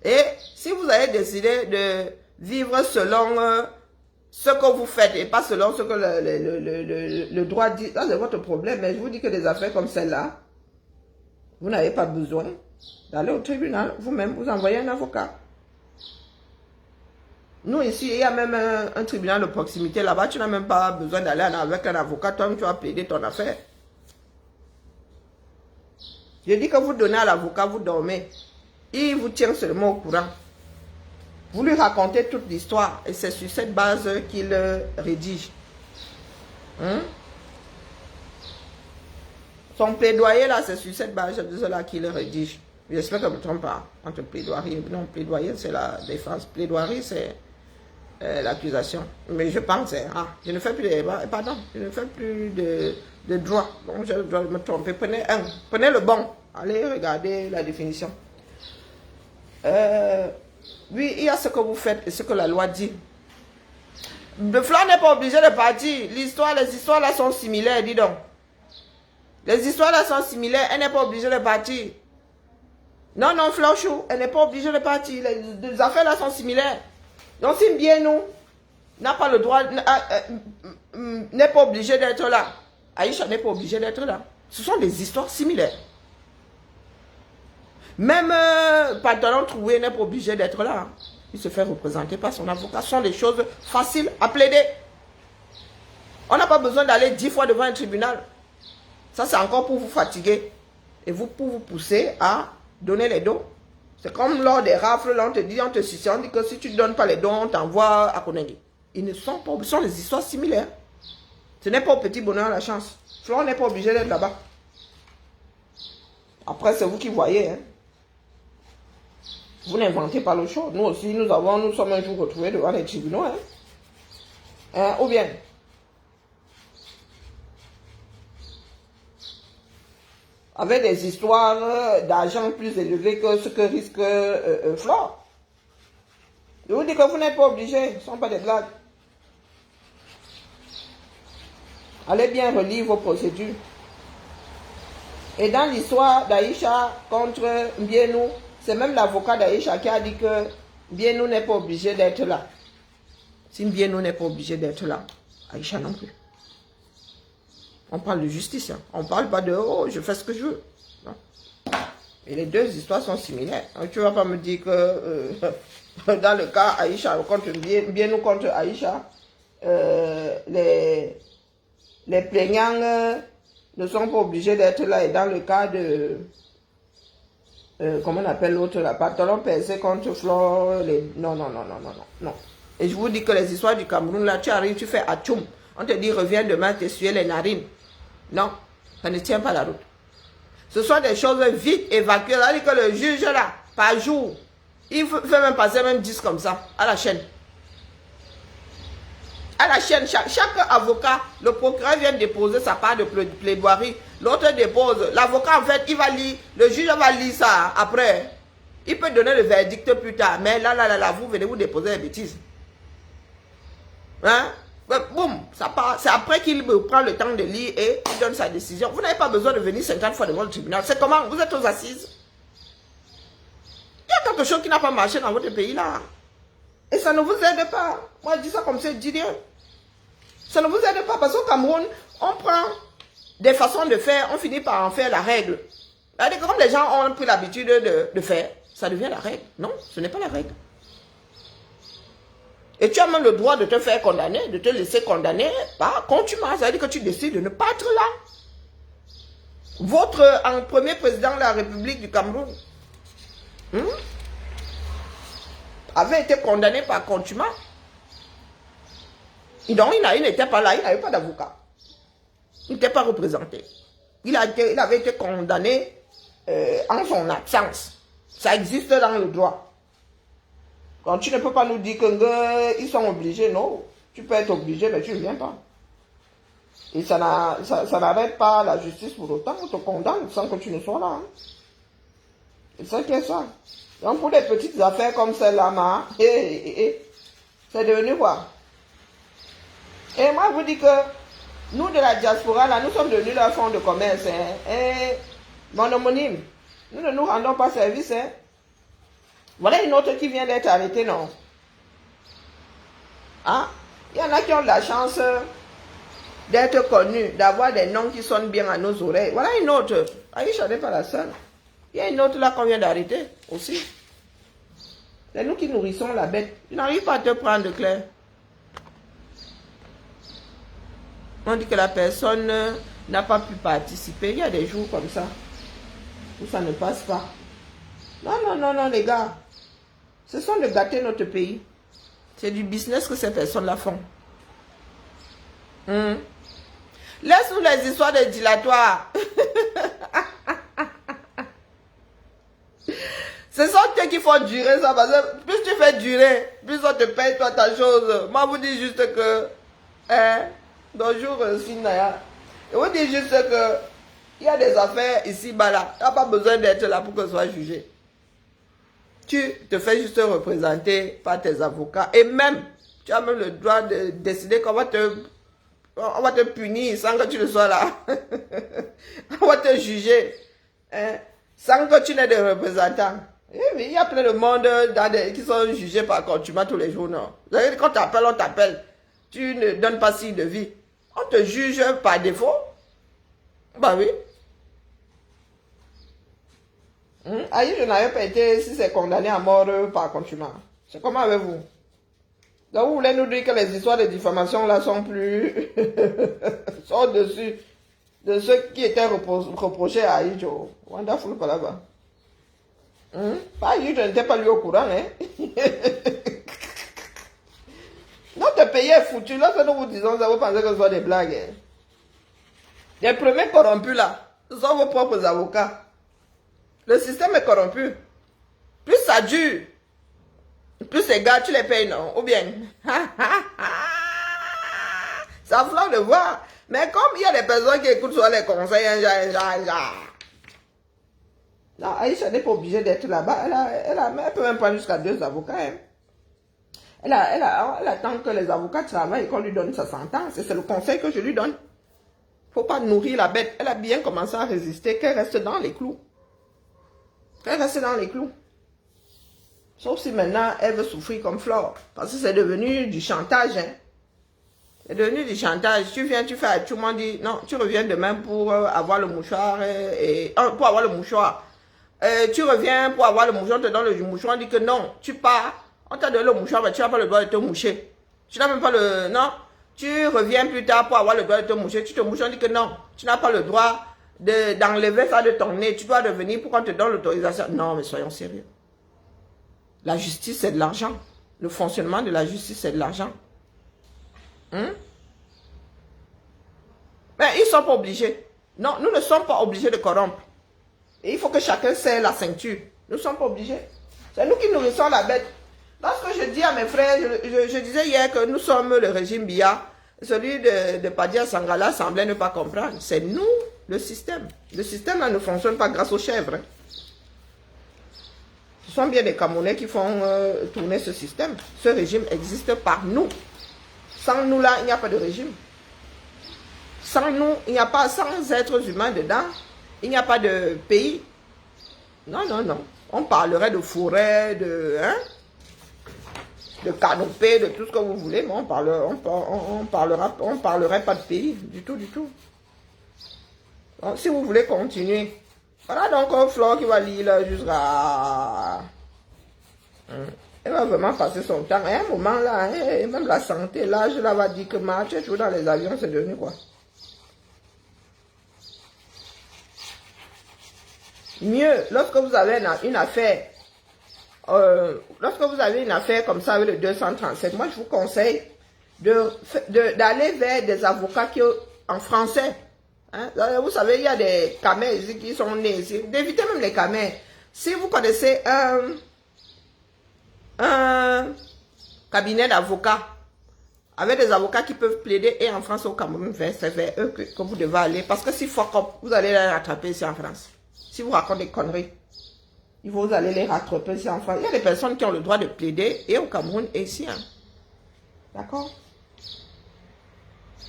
Et si vous avez décidé de vivre selon... ce que vous faites et pas selon ce que le droit dit, ça c'est votre problème. Mais je vous dis que des affaires comme celle-là, vous n'avez pas besoin d'aller au tribunal. Vous-même, vous envoyez un avocat. Nous ici, il y a même un tribunal de proximité là-bas. Tu n'as même pas besoin d'aller avec un avocat. Toi, tu vas plaider ton affaire. Je dis que vous donnez à l'avocat, vous dormez. Il vous tient seulement au courant. Vous lui racontez toute l'histoire et c'est sur cette base qu'il rédige. Son plaidoyer là, c'est sur cette base de cela qu'il rédige. J'espère que je ne me trompe pas. Entre plaidoirie, non, plaidoyer c'est la défense. Plaidoirie c'est l'accusation. Mais je pense, je ne fais plus de droit. Donc je dois me tromper. Prenez le bon. Allez regarder la définition. Oui, il y a ce que vous faites et ce que la loi dit. Le Fleur n'est pas obligé de partir. Les histoires là sont similaires, dis donc. Les histoires là sont similaires, elle n'est pas obligée de partir. Non, non, Fleur Chou, elle n'est pas obligée de partir. Les affaires là sont similaires. Donc si bien nous n'a pas le droit, n'est pas obligé d'être là. Aïcha n'est pas obligée d'être là. Ce sont des histoires similaires. Même Pantalon Troué n'est pas obligé d'être là. Il se fait représenter par son avocat. Ce sont des choses faciles à plaider. On n'a pas besoin d'aller 10 fois devant un tribunal. Ça, c'est encore pour vous fatiguer. Et vous, pour vous pousser à donner les dons. C'est comme lors des rafles, là, on te dit, on te suce, on dit que si tu ne donnes pas les dons, on t'envoie à Konengi. Ils ne sont pas, ce sont des histoires similaires. Ce n'est pas au petit bonheur la chance. On n'est pas obligé d'être là-bas. Après, c'est vous qui voyez. Hein. Vous n'inventez pas le show. Nous aussi, nous sommes un jour retrouvés devant les tribunaux. Hein. Ou bien, avec des histoires d'argent plus élevées que ce que risque Fleur. Je vous dis que vous n'êtes pas obligés. Ce ne sont pas des blagues. Allez bien relire vos procédures. Et dans l'histoire d'Aïcha contre Mbienou, c'est même l'avocat d'Aïcha qui a dit que Mbienou n'est pas obligé d'être là. Si Mbienou n'est pas obligé d'être là, Aïcha non plus. On parle de justice. Hein. On ne parle pas de « oh, je fais ce que je veux ». Et les deux histoires sont similaires. Donc, tu ne vas pas me dire que dans le cas Aïcha, contre bien ou contre Aïcha, les plaignants ne sont pas obligés d'être là. Et dans le cas de... comment on appelle l'autre là? Pantalon percé contre Flore. Non, non, non, non, non, non, non. Et je vous dis que les histoires du Cameroun, là, tu arrives, tu fais atchoum. On te dit, reviens demain, t'essuyer les narines. Non, ça ne tient pas la route. Ce sont des choses vite évacuées. C'est-à-dire que le juge, là, par jour, il fait même passer même 10 comme ça, à la chaîne. À la chaîne, chaque avocat, le procureur vient déposer sa part de plaidoirie. L'autre dépose. L'avocat, en fait, il va lire. Le juge va lire ça après. Il peut donner le verdict plus tard. Mais là, vous venez vous déposer des bêtises. Hein? Boum, ça part. C'est après qu'il prend le temps de lire et il donne sa décision. Vous n'avez pas besoin de venir 50 fois devant le tribunal. C'est comment? Vous êtes aux assises. Il y a quelque chose qui n'a pas marché dans votre pays là. Et ça ne vous aide pas. Moi, je dis ça comme ça, je dis rien. Ça ne vous aide pas parce qu'au Cameroun, on prend des façons de faire, on finit par en faire la règle. C'est-à-dire que comme les gens ont pris l'habitude de faire, ça devient la règle. Non, ce n'est pas la règle. Et tu as même le droit de te faire condamner, de te laisser condamner par contumace. Ça veut dire que tu décides de ne pas être là. Votre premier président de la République du Cameroun avait été condamné par contumace. Et donc, il n'était pas là, il n'avait pas d'avocat. Il n'était pas représenté. Il avait été condamné en son absence. Ça existe dans le droit. Quand tu ne peux pas nous dire qu'ils sont obligés, non. Tu peux être obligé, mais tu ne viens pas. Et ça n'arrête pas la justice pour autant. On te condamne sans que tu ne sois là. Hein. C'est ça qui est ça. Donc pour des petites affaires comme celle-là, c'est devenu quoi? Et moi, je vous dis que nous de la diaspora, là, nous sommes devenus leur fonds de commerce. Hein. Et mon homonyme, nous ne nous rendons pas service. Hein. Voilà une autre qui vient d'être arrêtée, non? Hein? Il y en a qui ont de la chance d'être connus, d'avoir des noms qui sonnent bien à nos oreilles. Voilà une autre. Aïcha n'est pas la seule. Il y a une autre là qu'on vient d'arrêter aussi. C'est nous qui nourrissons la bête. Tu n'arrives pas à te prendre, Claire. On dit que la personne n'a pas pu participer. Il y a des jours comme ça où ça ne passe pas. Non, non, non, non, les gars. Ce sont de gâter notre pays. C'est du business que ces personnes-là font. Laisse-nous les histoires de dilatoires. Ce sont eux qui font durer ça. Parce que plus tu fais durer, plus on te paye toi ta chose. Moi, vous dis juste que... bonjour, Sinaya. Je vous dis juste que... Il y a des affaires ici-bas là. Tu n'as pas besoin d'être là pour que ce soit jugé. Tu te fais juste représenter par tes avocats. Et même, tu as même le droit de décider qu'on va te punir sans que tu ne sois là. On va te juger. Hein, sans que tu n'aies de représentants. Il y a plein de monde qui sont jugés par contumace tous les jours. Non. Quand tu appelles, on t'appelle. Tu ne donnes pas signe de vie. On te juge par défaut. Bah oui. Aïe, je n'avais pas été si c'est condamné à mort par contumace. C'est comment avec vous? Donc vous voulez nous dire que les histoires de diffamation là sont plus... sont au-dessus de ceux qui étaient reprochés à Aïdjo. Wonderful pas là-bas. Pas Aïdjo, je n'étais pas lui au courant. Hein? Notre pays est foutu. Lorsque nous vous disons ça, vous pensez que ce sont des blagues. Hein? Les premiers corrompus là, ce sont vos propres avocats. Le système est corrompu. Plus ça dure, plus ces gars, tu les payes, non? Ou bien, ça flamme de voir. Mais comme il y a des personnes qui écoutent sur les conseils, non, Aïcha n'est pas obligée d'être là-bas. Elle peut même prendre jusqu'à 2 avocats. Hein. Elle attend que les avocats travaillent et qu'on lui donne sa sentence. Et c'est le conseil que je lui donne. Il ne faut pas nourrir la bête. Elle a bien commencé à résister, qu'elle reste dans les clous. Elle reste dans les clous. Sauf si maintenant, elle veut souffrir comme Flore. Parce que c'est devenu du chantage. Hein. C'est devenu du chantage. Tu viens, tu fais, tout le monde dit, non, tu reviens demain pour avoir le mouchoir, pour avoir le mouchoir. Tu reviens pour avoir le mouchoir, on te donne le mouchoir, on dit que non, tu pars, on t'a donné le mouchoir, mais tu n'as pas le droit de te moucher. Tu n'as même pas le, non, tu reviens plus tard pour avoir le droit de te moucher, tu te mouches, on dit que non, tu n'as pas le droit d'enlever ça de ton nez, tu dois revenir pour qu'on te donne l'autorisation. Non, mais soyons sérieux. La justice, c'est de l'argent. Le fonctionnement de la justice, c'est de l'argent. Mais ils ne sont pas obligés. Non, nous ne sommes pas obligés de corrompre. Et il faut que chacun serre la ceinture. Nous ne sommes pas obligés. C'est nous qui nourrissons la bête. Lorsque je dis à mes frères, je disais hier que nous sommes le régime Biya, celui de Padia Sangala semblait ne pas comprendre. C'est nous, le système. Le système là, ne fonctionne pas grâce aux chèvres. Ce sont bien des Camerounais qui font tourner ce système. Ce régime existe par nous. Sans nous là, il n'y a pas de régime. Sans nous, il n'y a pas, sans êtres humains dedans, il n'y a pas de pays. Non, non, non. On parlerait de forêt, de canopée, de tout ce que vous voulez, mais on parlerait pas de pays, du tout, du tout. Donc, si vous voulez continuer, voilà donc un Flore qui va lire là jusqu'à... Elle va vraiment passer son temps. À un moment là, même la santé, l'âge là va dire que marcher toujours dans les avions, c'est devenu quoi? Mieux, lorsque vous avez une affaire, comme ça avec le 237, moi je vous conseille d'aller vers des avocats qui en français. Hein? Vous savez, il y a des camés ici qui sont nés ici. D'éviter même les camés. Si vous connaissez un cabinet d'avocats, avec des avocats qui peuvent plaider et en France au Cameroun, c'est vers eux que vous devez aller. Parce que si vous allez les rattraper ici en France. Si vous racontez des conneries, vous allez les rattraper ici en France. Il y a des personnes qui ont le droit de plaider et au Cameroun et ici. Hein. D'accord?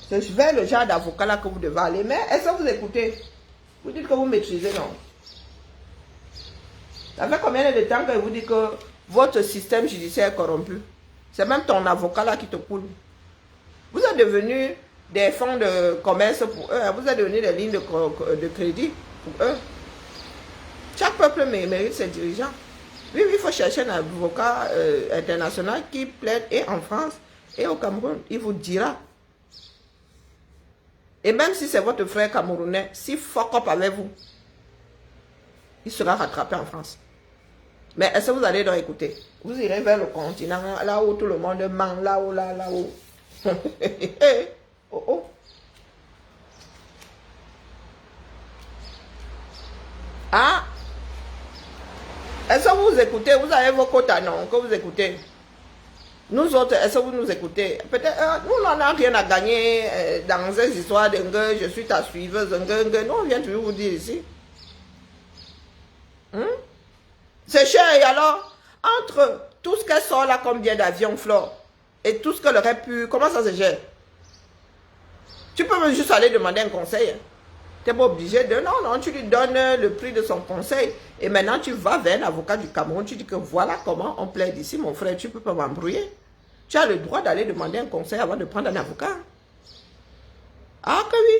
C'est vers le genre d'avocat là que vous devez aller. Mais est-ce que vous écoutez? Vous dites que vous maîtrisez, non? Ça fait combien de temps que vous dites que votre système judiciaire est corrompu? C'est même ton avocat là qui te coule. Vous êtes devenus des fonds de commerce pour eux. Vous êtes devenus des lignes de crédit pour eux. Chaque peuple mérite ses dirigeants. Oui, il faut chercher un avocat international qui plaide et en France et au Cameroun. Il vous dira. Et même si c'est votre frère camerounais, si fuck up avec vous, il sera rattrapé en France. Mais est-ce que vous allez donc écouter? Vous irez vers le continent, là où tout le monde ment, là-haut, là-haut. Oh, oh. Ah! Est-ce que vous écoutez? Vous avez vos quotas, non? Que vous écoutez? Nous autres, est-ce que vous nous écoutez? Peut-être, nous n'avons rien à gagner dans ces histoires de je suis ta suiveuse, nous on vient toujours vous dire ici. C'est cher, et alors, entre tout ce qu'elle sort là comme billet d'avion, Flore, et tout ce qu'elle aurait pu, comment ça se gère? Tu peux même juste aller demander un conseil. Hein. Tu n'es pas obligé de... Non, tu lui donnes le prix de son conseil. Et maintenant, tu vas vers l'avocat du Cameroun. Tu dis que voilà comment on plaide ici, mon frère. Tu ne peux pas m'embrouiller. Tu as le droit d'aller demander un conseil avant de prendre un avocat. Ah, que oui.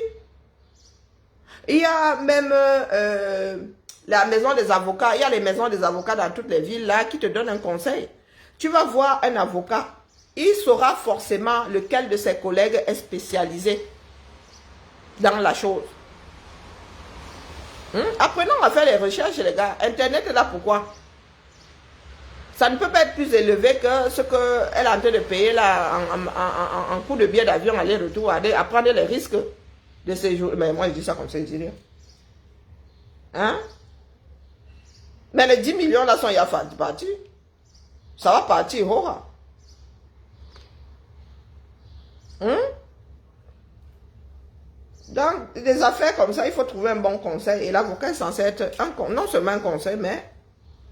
Il y a même la maison des avocats. Il y a les maisons des avocats dans toutes les villes là qui te donnent un conseil. Tu vas voir un avocat. Il saura forcément lequel de ses collègues est spécialisé dans la chose. Apprenons à faire les recherches, les gars. Internet est là pourquoi? Ça ne peut pas être plus élevé que ce qu'elle est en train de payer là en coût de billet d'avion aller-retour, à prendre les risques de séjour. Mais moi, je dis ça comme ça, je dis rien. Hein? Mais les 10 millions là sont partis. Ça va partir, oh. Dans des affaires comme ça, il faut trouver un bon conseil. Et l'avocat est censé être non seulement un conseil, mais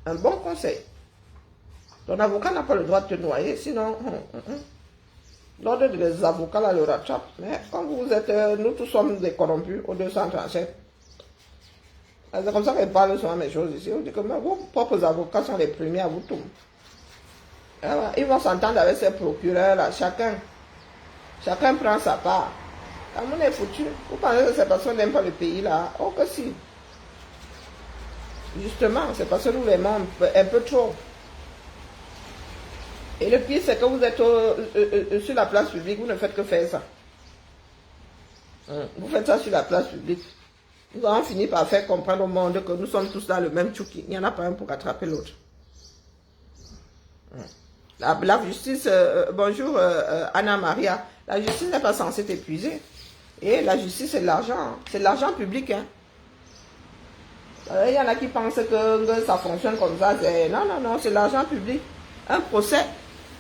un bon conseil. Ton avocat n'a pas le droit de te noyer, sinon l'ordre des avocats là le rattrape. Mais quand vous êtes, nous tous sommes des corrompus au 237. C'est comme ça qu'elle parle souvent mes choses ici. On dit que vos propres avocats sont les premiers à vous tout. Ils vont s'entendre avec ces procureurs là, Chacun prend sa part. Cameroun est foutu. Vous pensez que ces personnes n'aiment pas le pays là? Oh que si. Justement, c'est parce que nous l'aimons un peu trop. Et le pire, c'est que vous êtes sur la place publique, vous ne faites que faire ça. Vous faites ça sur la place publique. Nous allons finir par faire comprendre au monde que nous sommes tous dans le même tchouki. Il n'y en a pas un pour attraper l'autre. La justice, bonjour Anna Maria, la justice n'est pas censée t'épuiser. Et la justice, c'est de l'argent. C'est de l'argent public. Hein. Il y en a qui pensent que ça fonctionne comme ça. Non, non, non, c'est de l'argent public. Un procès,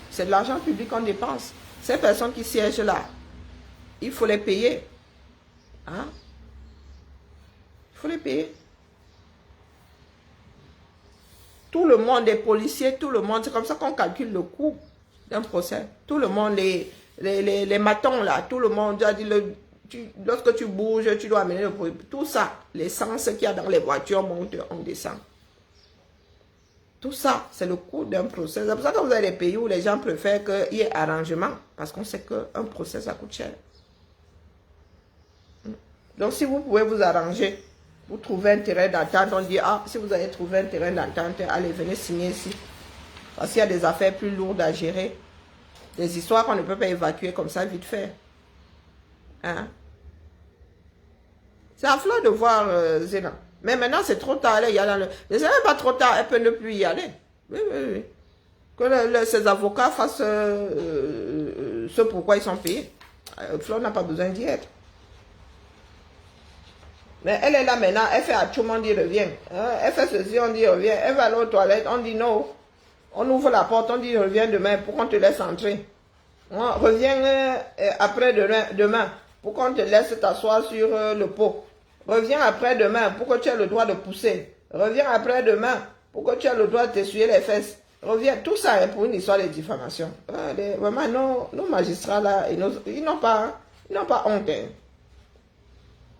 c'est de l'argent public qu'on dépense. Ces personnes qui siègent là, il faut les payer. Hein? Il faut les payer. Tout le monde, les policiers, tout le monde, c'est comme ça qu'on calcule le coût d'un procès. Tout le monde, les matons là, tout le monde a dit, lorsque tu bouges, tu dois amener le produit. Tout ça, l'essence qu'il y a dans les voitures monte, on descend. Tout ça, c'est le coût d'un procès. C'est pour ça que vous avez des pays où les gens préfèrent qu'il y ait arrangement. Parce qu'on sait qu'un procès, ça coûte cher. Donc, si vous pouvez vous arranger, vous trouvez un terrain d'entente, on dit, ah, si vous avez trouvé un terrain d'entente, allez, venez signer ici. Parce qu'il y a des affaires plus lourdes à gérer. Des histoires qu'on ne peut pas évacuer comme ça vite fait. Hein? C'est à fleur de voir, Zéna. Mais maintenant, c'est trop tard. Il y a dans le... Mais ce n'est pas trop tard, elle peut ne plus y aller. Oui, oui, oui. Que ces avocats fassent ce pourquoi ils sont payés. Fleur n'a pas besoin d'y être. Mais elle est là maintenant, elle fait à tout le monde, on dit reviens. Elle fait ceci, on dit reviens. Elle va aller aux toilettes, on dit non. On ouvre la porte, on dit reviens demain pour qu'on te laisse entrer. Reviens après demain pour qu'on te laisse t'asseoir sur le pot. Reviens après demain pour que tu aies le droit de pousser. Reviens après demain pour que tu aies le droit de t'essuyer les fesses. Reviens, tout ça est pour une histoire de diffamation. Vraiment, nos magistrats là, ils n'ont pas honte.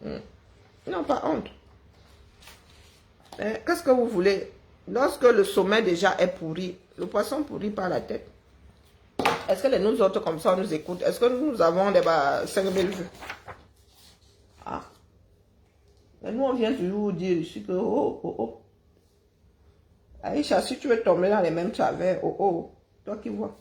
Hein. Ils n'ont pas honte. Qu'est-ce que vous voulez? Lorsque le sommet déjà est pourri, le poisson pourrit par la tête. Est-ce que nous autres comme ça on nous écoute? Est-ce que nous avons des 5000 vues? Ah. Mais nous on vient toujours vous dire ici que oh. Aïcha, si tu veux tomber dans les mêmes travers, toi qui vois.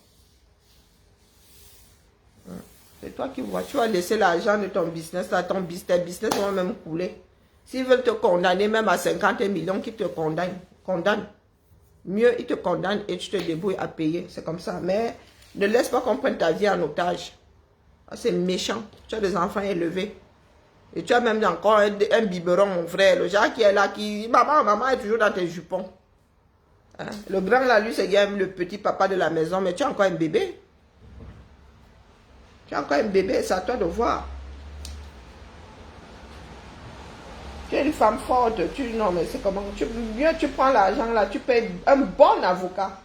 C'est toi qui vois. Tu vas laisser l'argent de ton business, là, tes business vont même couler. S'ils veulent te condamner même à 50 millions, qu'ils te condamnent. Mieux, ils te condamnent et tu te débrouilles à payer. C'est comme ça. Mais ne laisse pas qu'on prenne ta vie en otage. C'est méchant. Tu as des enfants élevés. Et tu as même encore un biberon, mon frère. Le genre qui est là, qui... Maman est toujours dans tes jupons. Hein? Le grand là, lui, c'est le petit papa de la maison. Mais tu as encore un bébé. Tu as encore un bébé, c'est à toi de voir. Tu es une femme forte, non mais c'est comment, tu prends l'argent là, tu payes un bon avocat.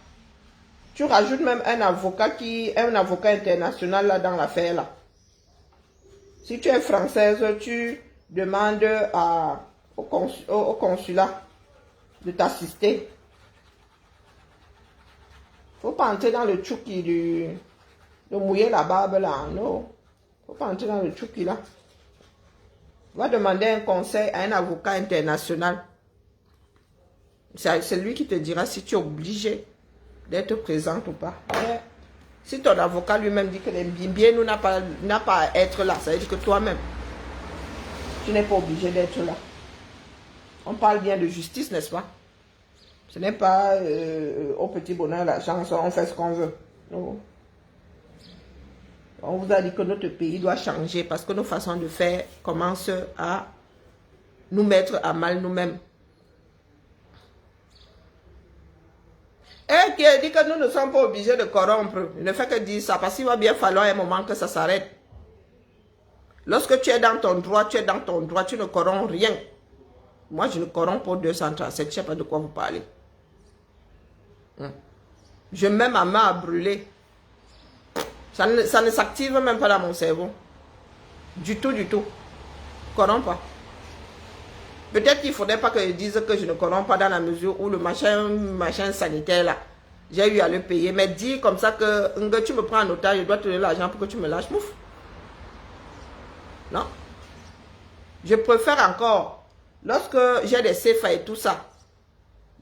Tu rajoutes même un avocat international là dans l'affaire là. Si tu es française, tu demandes au consulat de t'assister. Faut pas entrer dans le tchouki de mouiller la barbe là, non. Faut pas entrer dans le tchouki là. Va demander un conseil à un avocat international. C'est lui qui te dira si tu es obligé d'être présente ou pas. Mais si ton avocat lui-même dit que les bien nous n'a pas à être là, ça veut dire que toi-même, tu n'es pas obligé d'être là. On parle bien de justice, n'est-ce pas? Ce n'est pas au petit bonheur la chance, on fait ce qu'on veut. Non. On vous a dit que notre pays doit changer parce que nos façons de faire commencent à nous mettre à mal nous-mêmes. Et qui a dit que nous ne sommes pas obligés de corrompre. Il ne fait que dire ça parce qu'il va bien falloir un moment que ça s'arrête. Lorsque tu es dans ton droit, tu ne corromps rien. Moi, je ne corromps pas 237, je ne sais pas de quoi vous parlez. Je mets ma main à brûler. Ça ne s'active même pas dans mon cerveau. Du tout, du tout. Corromps pas. Peut-être qu'il ne faudrait pas que je dise que je ne corromps pas dans la mesure où le machin sanitaire là, j'ai eu à le payer. Mais dire comme ça que tu me prends en otage, je dois te donner l'argent pour que tu me lâches, mouf. Non. Je préfère encore, lorsque j'ai des CFA et tout ça,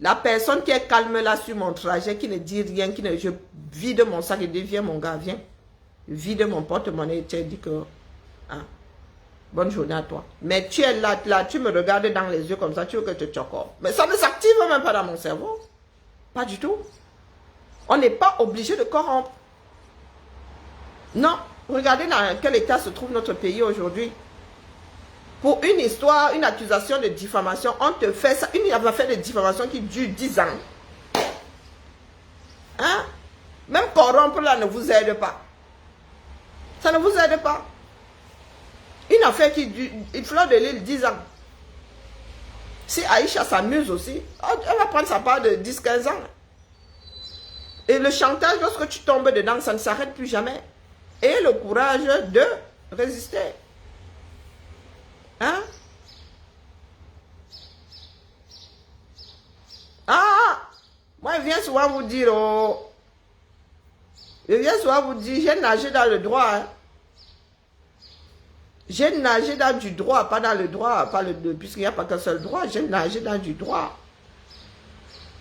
la personne qui est calme là sur mon trajet, qui ne dit rien, je vide mon sac et dis, viens mon gars, viens. Je vide mon porte-monnaie et tu dis que, ah, bonne journée à toi. Mais tu es là, tu me regardes dans les yeux comme ça, tu veux que je te choque. Mais ça ne s'active même pas dans mon cerveau. Pas du tout. On n'est pas obligé de corrompre. Non. Regardez dans quel état se trouve notre pays aujourd'hui. Pour une histoire, une accusation de diffamation, on te fait ça, une affaire de diffamation qui dure 10 ans. Hein? Même corrompre là ne vous aide pas. Ça ne vous aide pas. Une affaire qui dure, il fleur de l'île 10 ans. Si Aïcha s'amuse aussi, elle va prendre sa part de 10-15 ans. Et le chantage, lorsque tu tombes dedans, ça ne s'arrête plus jamais. Et le courage de résister. Hein? Ah! Moi, je viens souvent vous dire, oh, j'ai nagé dans le droit. Hein? J'ai nagé dans du droit, pas dans le droit, puisqu'il n'y a pas qu'un seul droit, j'ai nagé dans du droit.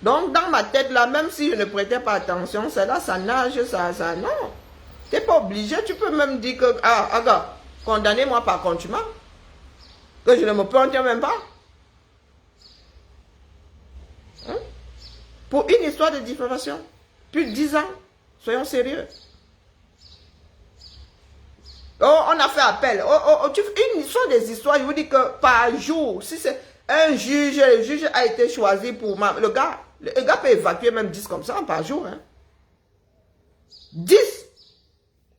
Donc, dans ma tête, là, même si je ne prêtais pas attention, c'est là, ça nage, ça, non. Tu n'es pas obligé, tu peux même dire que, ah, gars, condamnez-moi par contumace. Que je ne me plante même pas. Hein? Pour une histoire de diffamation. Plus de 10 ans. Soyons sérieux. Oh, on a fait appel. Une histoire des histoires, je vous dis que par jour, si c'est un juge, le juge a été choisi pour le gars peut évacuer même 10 comme ça par jour. Hein? 10.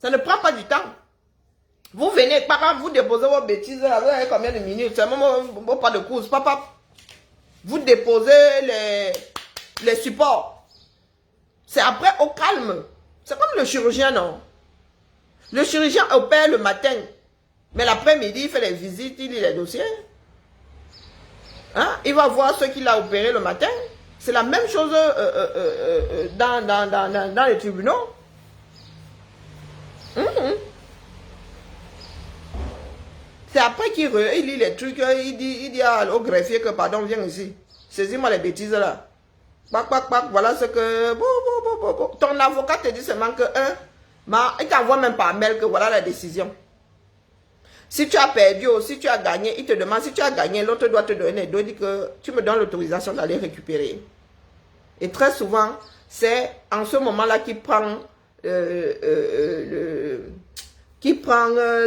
Ça ne prend pas du temps. Vous venez, papa, vous déposez vos bêtises, là, vous avez combien de minutes? C'est un moment, pas de course, papa. Vous déposez les supports. C'est après au calme. C'est comme le chirurgien, non? Le chirurgien opère le matin. Mais l'après-midi, il fait les visites, il lit les dossiers. Hein? Il va voir ceux qu'il a opéré le matin. C'est la même chose dans les tribunaux. C'est après qu'il lit les trucs, il dit au greffier que pardon, viens ici. Saisis-moi les bêtises là. Voilà ce que... Ton avocat te dit seulement que il t'envoie même par mail que voilà la décision. Si tu as perdu ou si tu as gagné, il te demande si tu as gagné, l'autre doit te donner, il dit que tu me donnes l'autorisation d'aller récupérer. Et très souvent, c'est en ce moment-là qu'il prend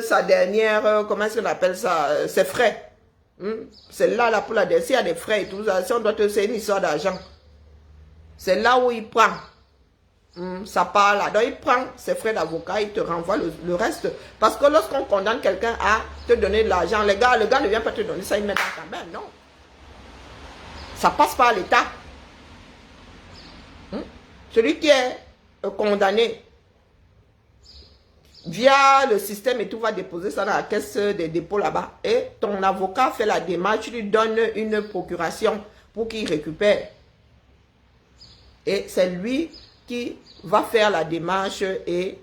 sa dernière, comment est-ce qu'on appelle ça, ses frais. C'est là pour la dernière, s'il y a des frais et tout ça, si on doit te, c'est une histoire d'argent. C'est là où il prend sa part là. Donc il prend ses frais d'avocat, il te renvoie le reste. Parce que lorsqu'on condamne quelqu'un à te donner de l'argent, le gars ne vient pas te donner ça, il met dans ta main, non. Ça passe par l'État. Celui qui est condamné via le système et tout va déposer ça dans la caisse des dépôts là-bas. Et ton avocat fait la démarche, tu lui donnes une procuration pour qu'il récupère. Et c'est lui qui va faire la démarche et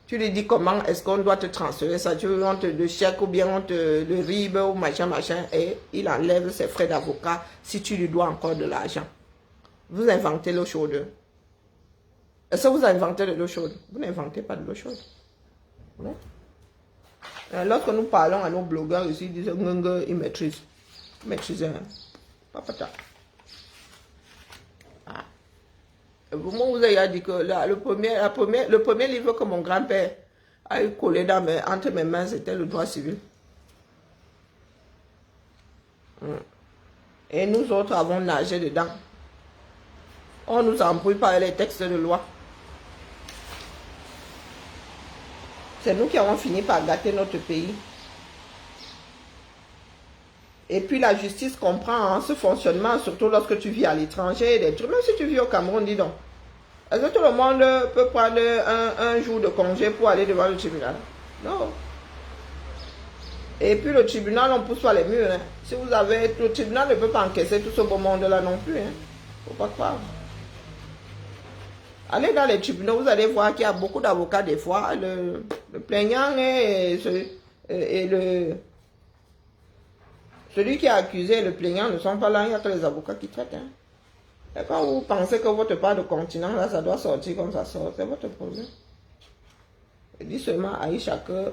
tu lui dis comment est-ce qu'on doit te transférer ça. Tu veux le chèque ou bien on te le RIB ou machin et il enlève ses frais d'avocat si tu lui dois encore de l'argent. Vous inventez l'eau chaude. Est-ce que vous inventez de l'eau chaude? Vous n'inventez pas de l'eau chaude. Non? Lorsque nous parlons à nos blogueurs ici, ils disent ils maîtrisent. Maîtrisent. Papa. Ah. Moi, vous avez dit que là, le premier livre que mon grand-père a eu collé entre mes mains, c'était le droit civil. Et nous autres avons nagé dedans. On nous embrouille par les textes de loi. C'est nous qui avons fini par gâter notre pays. Et puis la justice comprend ce fonctionnement, surtout lorsque tu vis à l'étranger. Même si tu vis au Cameroun, dis donc. Est-ce que tout le monde peut prendre un jour de congé pour aller devant le tribunal? Non. Et puis le tribunal, on pousse pas les murs. Hein. Si vous avez... Le tribunal ne peut pas encaisser tout ce beau monde-là non plus. Hein. Faut pas croire. Allez dans les tribunaux, vous allez voir qu'il y a beaucoup d'avocats des fois. Le plaignant celui qui est accusé et le plaignant ne sont pas là. Il n'y a que les avocats qui traitent. Hein. Et quand vous pensez que votre part de continent, là, ça doit sortir comme ça sort, c'est votre problème. Je dis seulement à Aïcha que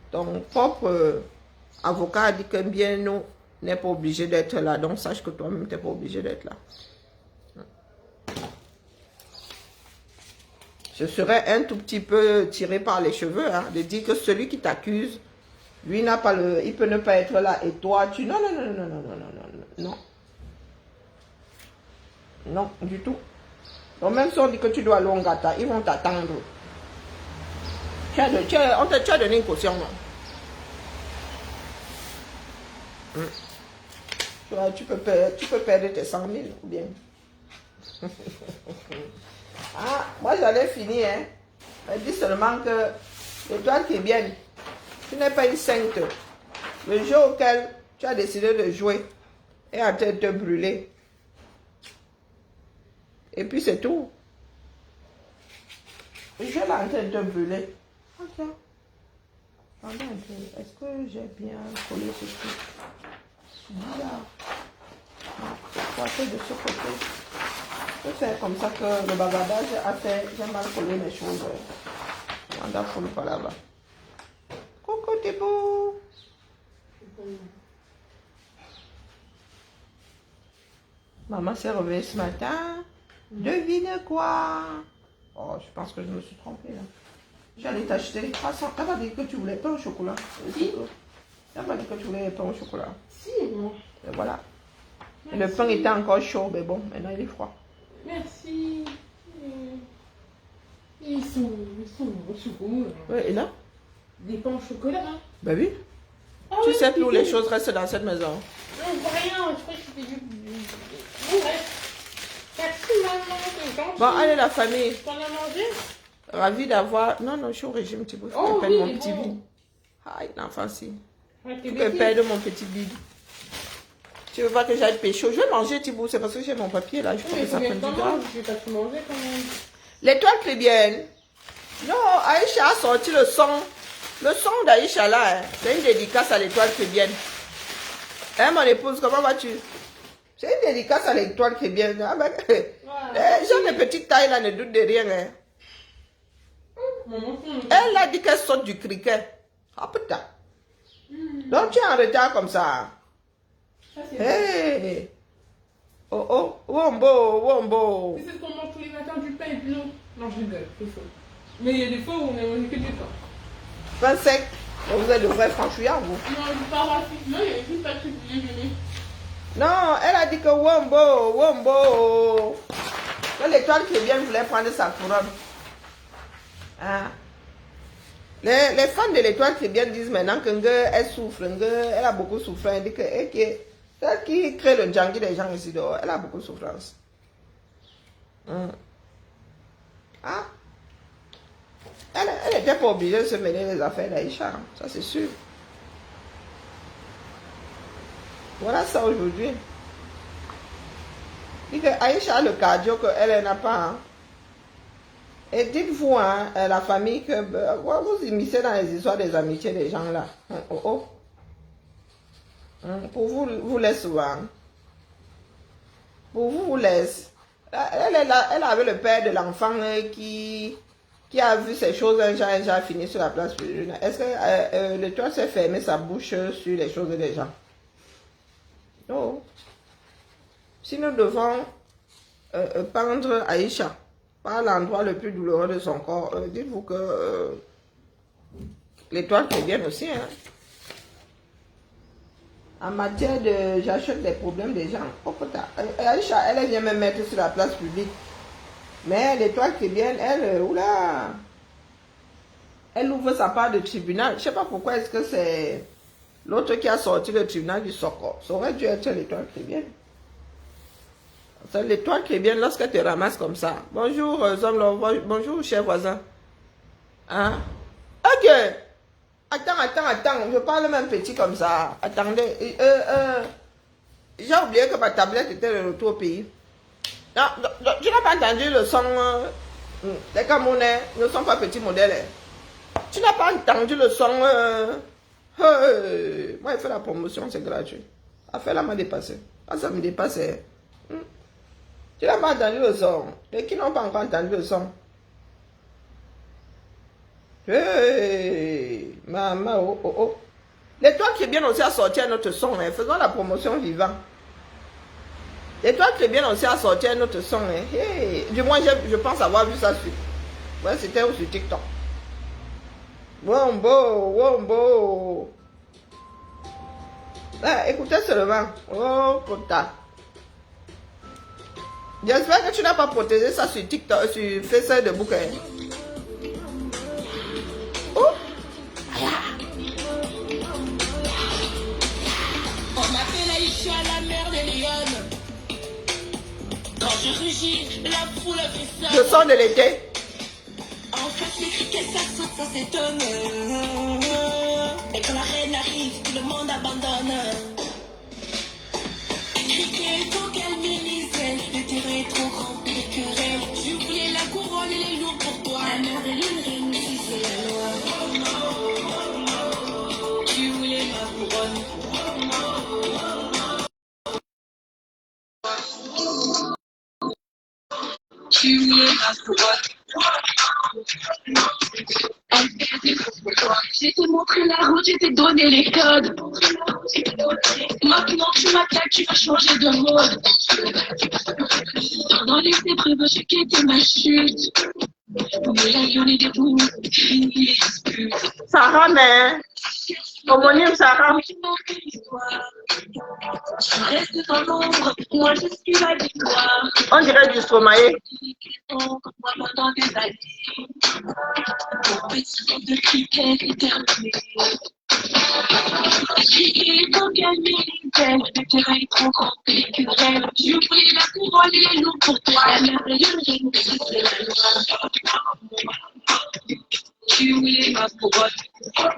ton propre avocat a dit que bien nous n'est pas obligé d'être là. Donc sache que toi-même, tu n'es pas obligé d'être là. Je serais un tout petit peu tiré par les cheveux hein, de dire que celui qui t'accuse, lui n'a pas il peut ne pas être là et toi tu... Non, non, non, non, non, non, non, non, non. Non, du tout. Donc même si on dit que tu dois aller au Ngata, ils vont t'attendre. Tu as donné une caution, non? Tu peux perdre tes 100 000 ou bien. Ah, moi j'allais finir, hein. Je dis seulement que l'étoile qui est bien, tu n'es pas une sainte. Le jeu auquel tu as décidé de jouer est en train de te brûler. Et puis c'est tout. Le jeu est en train de te brûler. Ok. Attendez un peu. Est-ce que j'ai bien collé ce truc? C'est bizarre. Il faut faire de ce côté. Je peux faire comme ça que le bagardage a fait. J'ai mal collé mes choses. On a foule par là-bas. Coucou, t'es beau. Maman s'est réveillée ce matin. Devine quoi? Oh, je pense que je me suis trompée là. J'allais t'acheter les croissants. Tu n'as pas dit que tu voulais pain au chocolat? Si. Tu n'as pas dit que tu voulais pain au chocolat? Si, non. Et voilà. Et le pain était encore chaud, mais bon, maintenant il est froid. Merci. Ils sont beaux. Oui, et là? Des pains au chocolat, hein? Ben oui. Ah Tu oui, sais plus où les choses restent dans cette maison. Non, rien, je crois que c'était du... Merci, maman. Bon, allez la famille. T'en as mangé? Ravi d'avoir... Non, non, je suis au régime, tu peux. Oh, oui, mon petit bon. bide. Aïe, l'enfant, si. Ouais, Tu peux perdre mon petit bide. Tu veux pas que j'aille pécho? Je vais manger, Thibaut. C'est parce que j'ai mon papier là. Je crois que ça prend du temps. Je vais pas tout manger quand même. L'étoile chrétienne. Non, Aïcha a sorti le son. Le son d'Aïcha là, hein, c'est une dédicace à l'étoile chrétienne. Hein, mon épouse, comment vas-tu? C'est une dédicace à l'étoile chrétienne. Ah, ben, les gens de petite taille là ne doutent de rien. Hein. Elle a dit qu'elle saute du cricket. Ah putain. Donc tu es en retard comme ça. Hey. Oh oh, wombo, wombo. C'est ce qu'on mange tous les matins, du pain et de l'eau. Non, je rigole, c'est faux. Mais il y a des fois où on a mangé que du pain. Pain sec. Vous êtes de vrais franchouillards, vous. Non, je parle rapide. Non, il y a juste pas de truc de déjeuner. Non, elle a dit que wombo, wombo. Que l'étoile qui vient voulait prendre sa couronne. Hein? Les fans de l'étoile qui bien disent maintenant qu'elle souffre, elle a beaucoup de souffrance. Elle dit que celle qui crée le junkie des gens ici dehors, elle a beaucoup de souffrance. Ah? Elle n'était pas obligée de se mêler les affaires d'Aïcha, ça c'est sûr. Voilà ça aujourd'hui. Dit que Aïcha a le cardio qu'elle n'a pas. Hein. Et dites-vous, hein, la famille, que vous immiscez dans les histoires des amitiés des gens là. Oh, oh. Pour vous laisse souvent. Pour vous laisse. Elle avait le père de l'enfant qui a vu ces choses un jour fini sur la place publique. Est-ce que le toit s'est fermé sa bouche sur les choses des gens? Non. Si nous devons pendre Aïcha par l'endroit le plus douloureux de son corps, dites-vous que l'étoile est bien aussi. Hein? En matière de... J'achète les problèmes des gens. Oh, Aïcha, elle vient me mettre sur la place publique. Mais l'étoile qui est bien, elle, oula, elle ouvre sa part de tribunal. Je ne sais pas pourquoi est-ce que c'est l'autre qui a sorti le tribunal du Socor. Ça aurait dû être l'étoile qui est bien. C'est l'étoile qui est bien lorsqu'elle te ramasse comme ça. Bonjour, bonjour, cher voisin. Hein? Ok. Attends. Je parle même petit comme ça. Attendez. J'ai oublié que ma tablette était de retour au pays. Non, tu n'as pas entendu le son Les Camerounais ne sont pas petits modèles. Hein. Tu n'as pas entendu le son. Moi, il fait la promotion, c'est gratuit. Affaire-là m'a dépassé. Ah, ça me dépassait. Tu n'as pas entendu le son. Et qui n'ont pas encore entendu le son? Hey, maman, oh, oh, oh. Les toi qui es bien aussi à sortir notre son, hein. Faisons la promotion vivant. Les toi qui es bien aussi à sortir notre son, hein. Hey. Du moins, je pense avoir vu ça sur. Ouais, c'était sur TikTok. Wombo, wombo. Ah, écoutez seulement. Oh, putain. J'espère que tu n'as pas protégé ça sur TikTok, sur Facebook de bouquin. Oh. On m'appelle Aïcha, la mère des lionnes. Quand je rugis, la foule fait ça. Le son de l'été. En fait, les criquets, ça saute, ça s'étonne. Et quand la reine arrive, tout le monde abandonne. Criquet, faut calmer les ailes. Le terrain est trop grand pour les querelles. Je voulais la couronne et les lourds pour toi. La mère de l'une reine, si c'est la loi. Tu voulais ma couronne. Tu voulais ma couronne. J'ai te montré la route, j'ai te donné les codes. Maintenant tu m'attaques, tu vas changer de mode. Pendant les épreuves, je quittais ma chute. Mais là, il y en a des bouts, fini les disputes. Sarah, mais. Homonyme Sarah. Tu restes dans l'ombre, moi je suis la victoire. On dirait du Stromae. Moi pendant des années, mon petit groupe de cricket est terminé. Cricket pour gagner les ailes, le terrain est trop grand pour les querelles. Je voulais la couronne et les loups pour toi, la merveilleuse reine, c'est la loi. Tu voulais ma couronne. Elle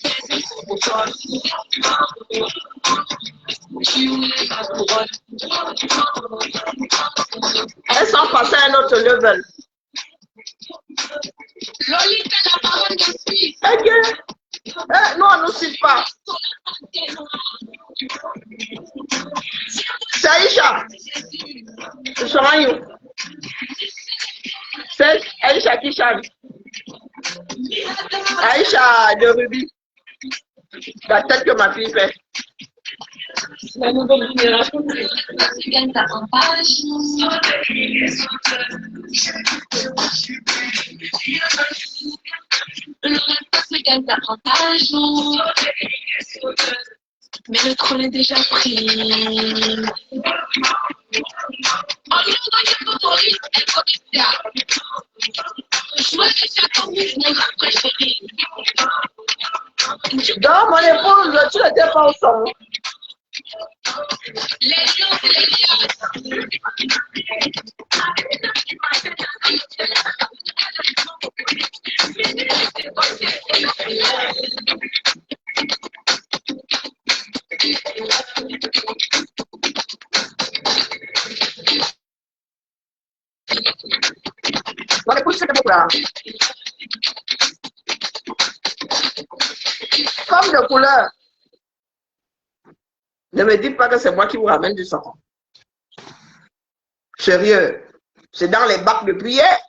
faisait pour toi. Tu voulais ma couronne. Elles sont passées à un autre level. Lolita, la parole de fille. Ok. Non, on ne suit pas. C'est Aïcha. Je serai où? C'est Aïcha qui chante. Aïcha de Ruby. La tête que ma fille fait. La nouvelle génération gagne davantage. Le reste se gagne davantage. Mais le trône est déjà pris. Donc, mon épouse, tu n'étais pas au son. Mon épouse, c'était beaucoup là. Comme de couleur. Ne me dites pas que c'est moi qui vous ramène du sang. Sérieux. C'est dans les bacs de prière.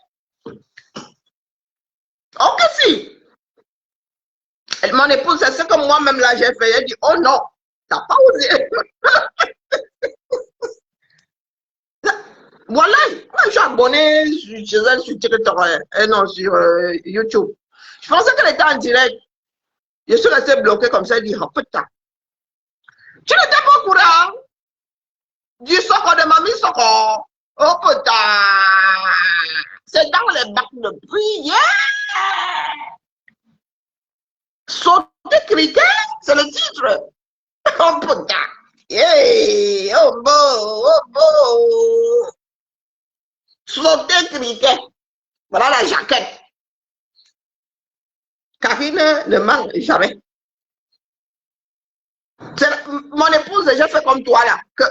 Oh que si. Mon épouse, c'est ce que moi-même là j'ai fait. Elle dit, oh non, t'as pas osé. Voilà, moi je suis abonné sur TikTok, non, sur YouTube. Je pensais qu'elle était en direct. Je suis resté bloqué comme ça, je dis, oh putain. Tu n'étais pas au courant du soco de mamie soco. Oh putain. C'est dans les bacs de prière. Sauter criquet, c'est le titre. Oh putain. Yeah. Oh beau, oh beau. Sauter criquet. Voilà la jaquette. Karine ne manque jamais. Mon épouse, j'ai fait comme toi là, que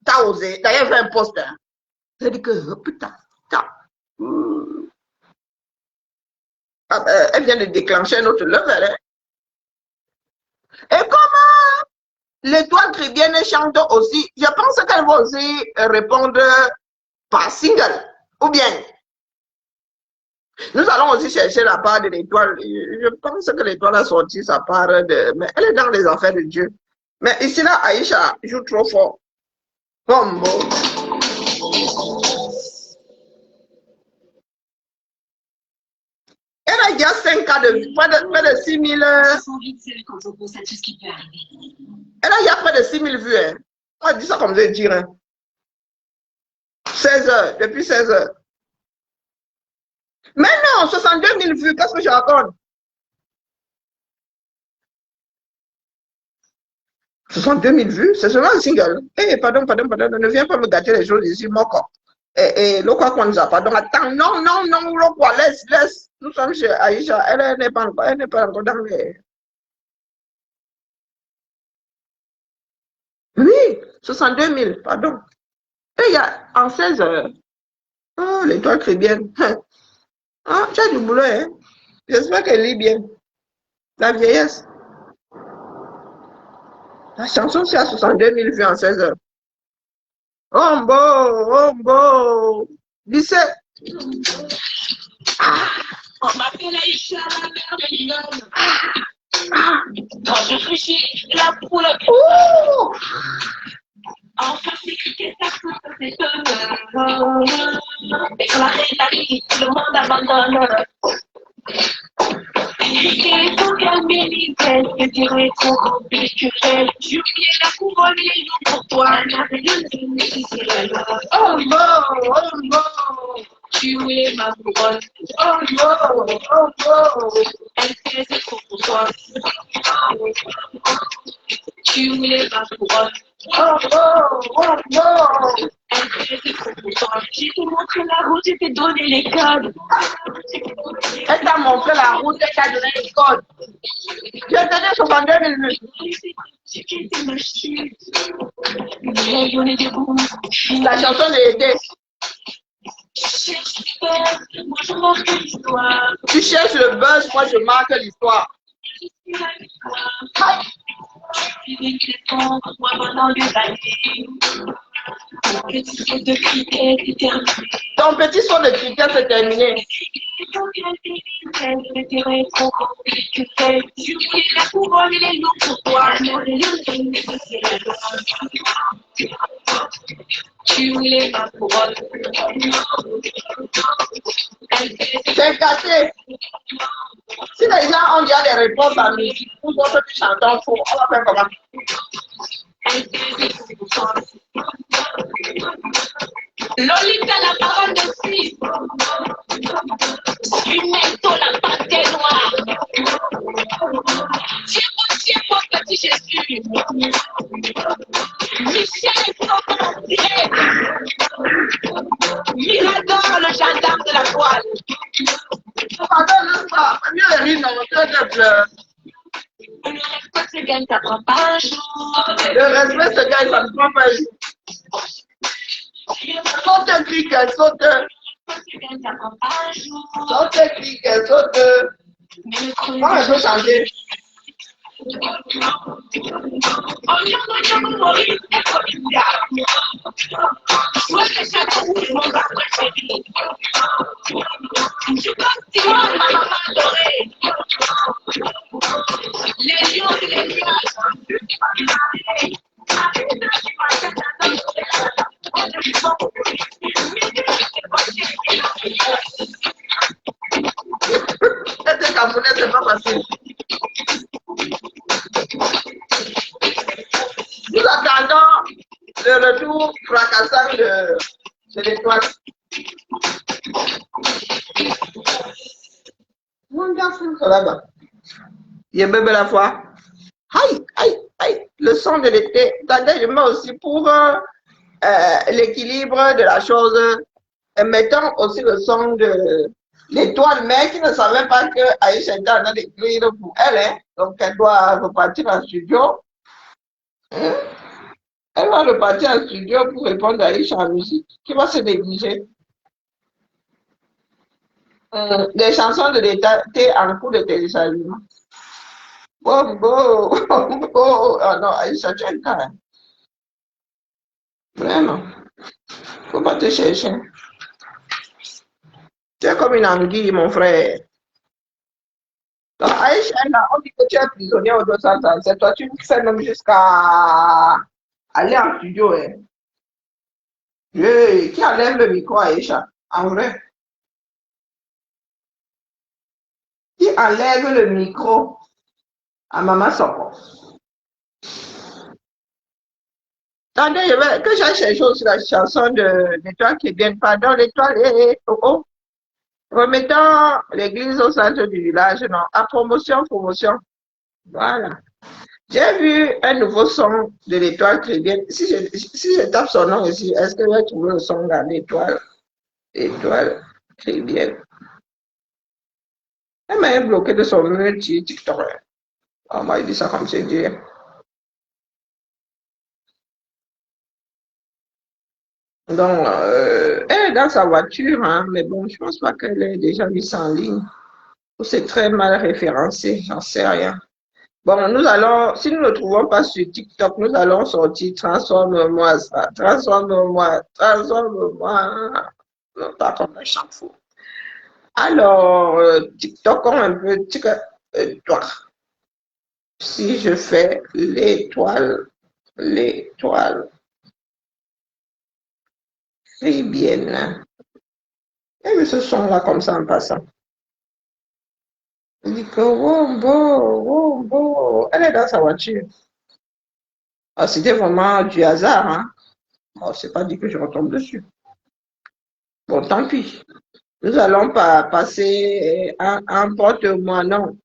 t'as osé. D'ailleurs, fait un poste. Elle dit que, oh, putain, putain. Elle vient de déclencher un autre level. Hein. Et comment l'étoile chrétienne chante aussi, je pense qu'elle va aussi répondre par single. Ou bien, nous allons aussi chercher la part de l'étoile. Je pense que l'étoile a sorti sa part de... Mais elle est dans les affaires de Dieu. Mais ici, là, Aïcha joue trop fort. Bon. Elle a déjà 5 cas de près de 6 000. Elle a déjà près de 6 000 vues. Hein. On dit ça comme je veux dire. Hein. 16 heures, depuis 16 heures. Mais non, 62 000 vues, qu'est-ce que je raconte? 62 000 vues, c'est seulement un single. Eh, pardon, ne viens pas me gâter les choses ici, mon corps. Lokwa Kwanza, pardon, attends, non, Lokwa, laisse. Nous sommes chez Aïcha, elle n'est pas encore dans les... Oui, 62 000, pardon. Et il y a en 16 heures. Oh, l'étoile chrétienne. Ah, tu as du boulot, hein? J'espère qu'elle lit bien. La vieillesse. La chanson, c'est à 62 000 vues en 16 heures. Ombo. 17. On m'appelle Aïcha, la mère de l'homme. Quand je réfléchis, la poule. Enfin, c'est que ça s'étonne. Et quand la reine arrive, le monde abandonne. Et pour calmer l'hiver, je dirais trop culturel. J'ai oublié la couronne et les loups pour toi. Oh non. Tu es ma couronne. Oh non. Elle faisait trop pour toi. Tu es ma couronne. Oh non. Elle faisait trop pour toi. J'ai te montré la route, je t'ai donné les codes. Elle t'a montré la route, elle t'a donné les codes. Je te dis 62 000 vues. La chanson de l'été. Tu cherches le buzz, moi je marque l'histoire. Ton petit saut de cricket c'est terminé. C'est cassé. Si les gens ont déjà des réponses à musique, nous autres qui chantons faux, on va faire comment? Lolita la parole de fille. Jumetto la pâté noire. Tiens, petit Jésus. Michel Sophie. Mirador, le gendarme de la toile. Pardon, pas. Mieux rire dans le cœur. Le respect se gagne, ça prend pas un jour. Le respect se gagne, ça ne prend pas un jour. Saute, cricket, saute. Le respect se gagne, ça prend pas un jour. Saute, cricket, saute. Mais le creux. Moi, je veux changer. Les lions et les nuages. Être Camerounais, c'est pas facile. Nous attendons le retour fracassant de l'étoile. Mon garçon, ça va. Il y a bébé la fois. Aïe, le son de l'été. Attendez, je mets aussi pour l'équilibre de la chose. Et mettons aussi le son de l'étoile, mais qui ne savait pas que Aïcha était en train d'écrire pour elle. Hein. Donc, elle doit repartir en studio. Elle va repartir en studio pour répondre à Aïcha en musique. Qui va se négliger? Des chansons de l'État étaient en cours de téléchargement. Bon, bon, bon, oh non, Aïcha, tu es un cas, hein. Vraiment. Faut pas te chercher. Tu es comme une anguille, mon frère. Donc, Aïcha, là, on dit que tu es prisonnier au 237. Toi, tu fais même jusqu'à aller en studio, hein. Qui enlève le micro à Aïcha? En vrai. Qui enlève le micro à Maman Soko? Attendez, que j'ai cherché aussi la chanson de l'étoile qui vient, pardon, l'étoile est oh, oh. Remettons l'église au centre du village, non, à promotion, promotion. Voilà. J'ai vu un nouveau son de l'étoile chrétienne. Si je tape son nom ici, est-ce que je vais trouver le son dans l'étoile? Étoile chrétienne. Elle m'a bloqué de son mur TikTok. On m'a dit ça comme c'est dur. Donc, elle est dans sa voiture, hein, mais bon, je pense pas qu'elle ait déjà mis ça en ligne. Ou c'est très mal référencé, j'en sais rien. Bon, nous allons, si nous ne le trouvons pas sur TikTok, nous allons sortir transforme-moi ça, transforme-moi, transforme-moi. Non, pas comme un chaque fois. Alors, TikTok, on un peu, toi. Si je fais l'étoile, c'est bien. Et mais ce son-là comme ça en passant. Il dit que Wombo, Wombo, elle est dans sa voiture. Ah, c'était vraiment du hasard, hein. Bon, c'est pas dit que je retombe dessus. Bon, tant pis. Nous allons pas passer en porte-moi, non.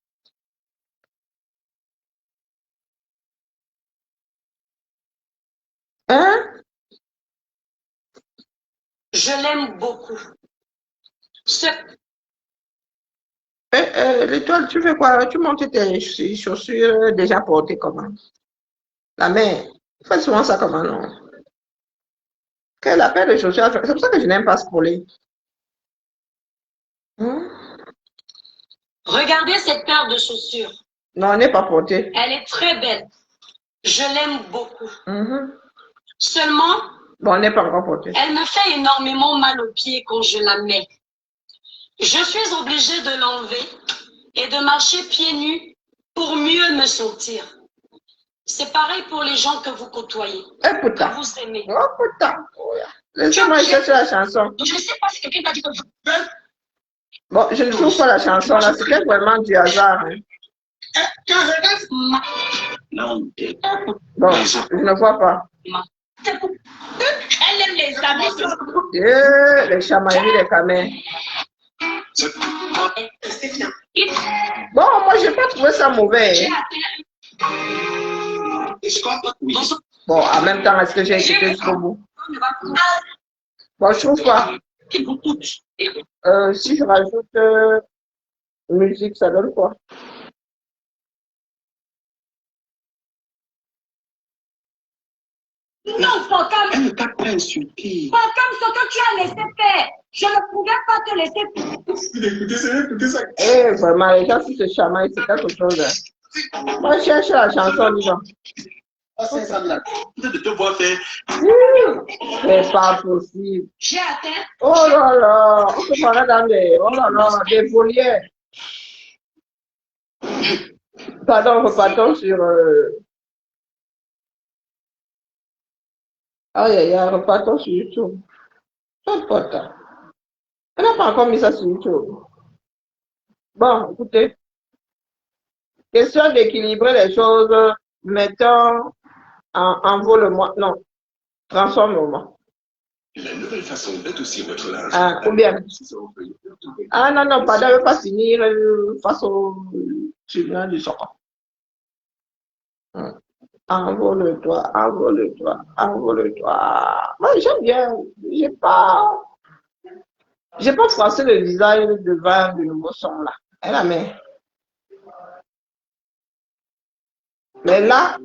Hein? Je l'aime beaucoup. Ce L'étoile, tu fais quoi? Tu montes tes chaussures déjà portées comment? La main. Fais souvent ça comment, non? Quelle la paire de chaussures? C'est pour ça que je n'aime pas scroller. Hein? Regardez cette paire de chaussures. Non, on n'est pas porté. Elle est très belle. Je l'aime beaucoup. Mhm. Seulement, Bon, on n'est pas encore porté. elle me fait énormément mal aux pieds quand je la mets. Je suis obligée de l'enlever et de marcher pieds nus pour mieux me sentir. C'est pareil pour les gens que vous côtoyez, Eh que putain. vous aimez. Oh putain. Oh, yeah. Laissez-moi chercher la chanson. Je ne sais pas si quelqu'un t'a dit que vous... Bon, je ne trouve pas la chanson là. C'était vraiment du hasard, hein. Bon, je ne vois pas. Elle aime les amis. Les chamailleries, les camins. Bon, moi, je n'ai pas trouvé ça mauvais, hein. Bon, en même temps, est-ce que j'ai écouté jusqu'au bout? Bon, je trouve pas. Si je rajoute musique, ça donne quoi? Non, Fokam. Elle ne t'a pas insulté. Fokam, ce que tu as laissé faire, je ne pouvais pas te laisser faire. Écoutez ça. Eh, vraiment, les gens qui se chamaillent, c'est quelque chose, hein. Moi, je cherche la chanson, disons. De te voir faire. C'est pas possible. J'ai atteint. Oh là là, on se parlait dans des volières. Pardon, repartons sur... Aïe, aïe, aïe, repartons sur YouTube. Pas de pote. Elle n'a pas encore mis ça sur YouTube. Bon, écoutez. Question d'équilibrer les choses. Mettons envole-moi. Non, transforme-moi. La nouvelle façon est aussi votre linge. Ah, combien? Ah non, non, pardon, je ne veux pas finir face au tribunal du Soccer. Envole-toi, envole-toi, envole-toi. Moi, j'aime bien. J'ai pas froissé le visage devant le nouveau son là. Elle a mis. Mais là,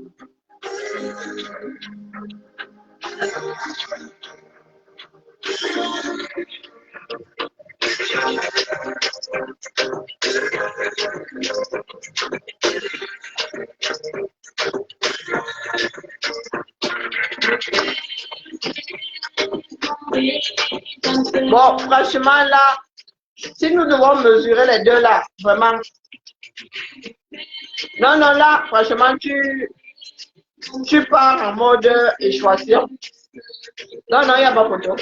Bon, franchement, là, si nous devons mesurer les deux là, vraiment. Non, non, là, franchement, tu pars en mode échauffement. Non, non, il n'y a pas photo.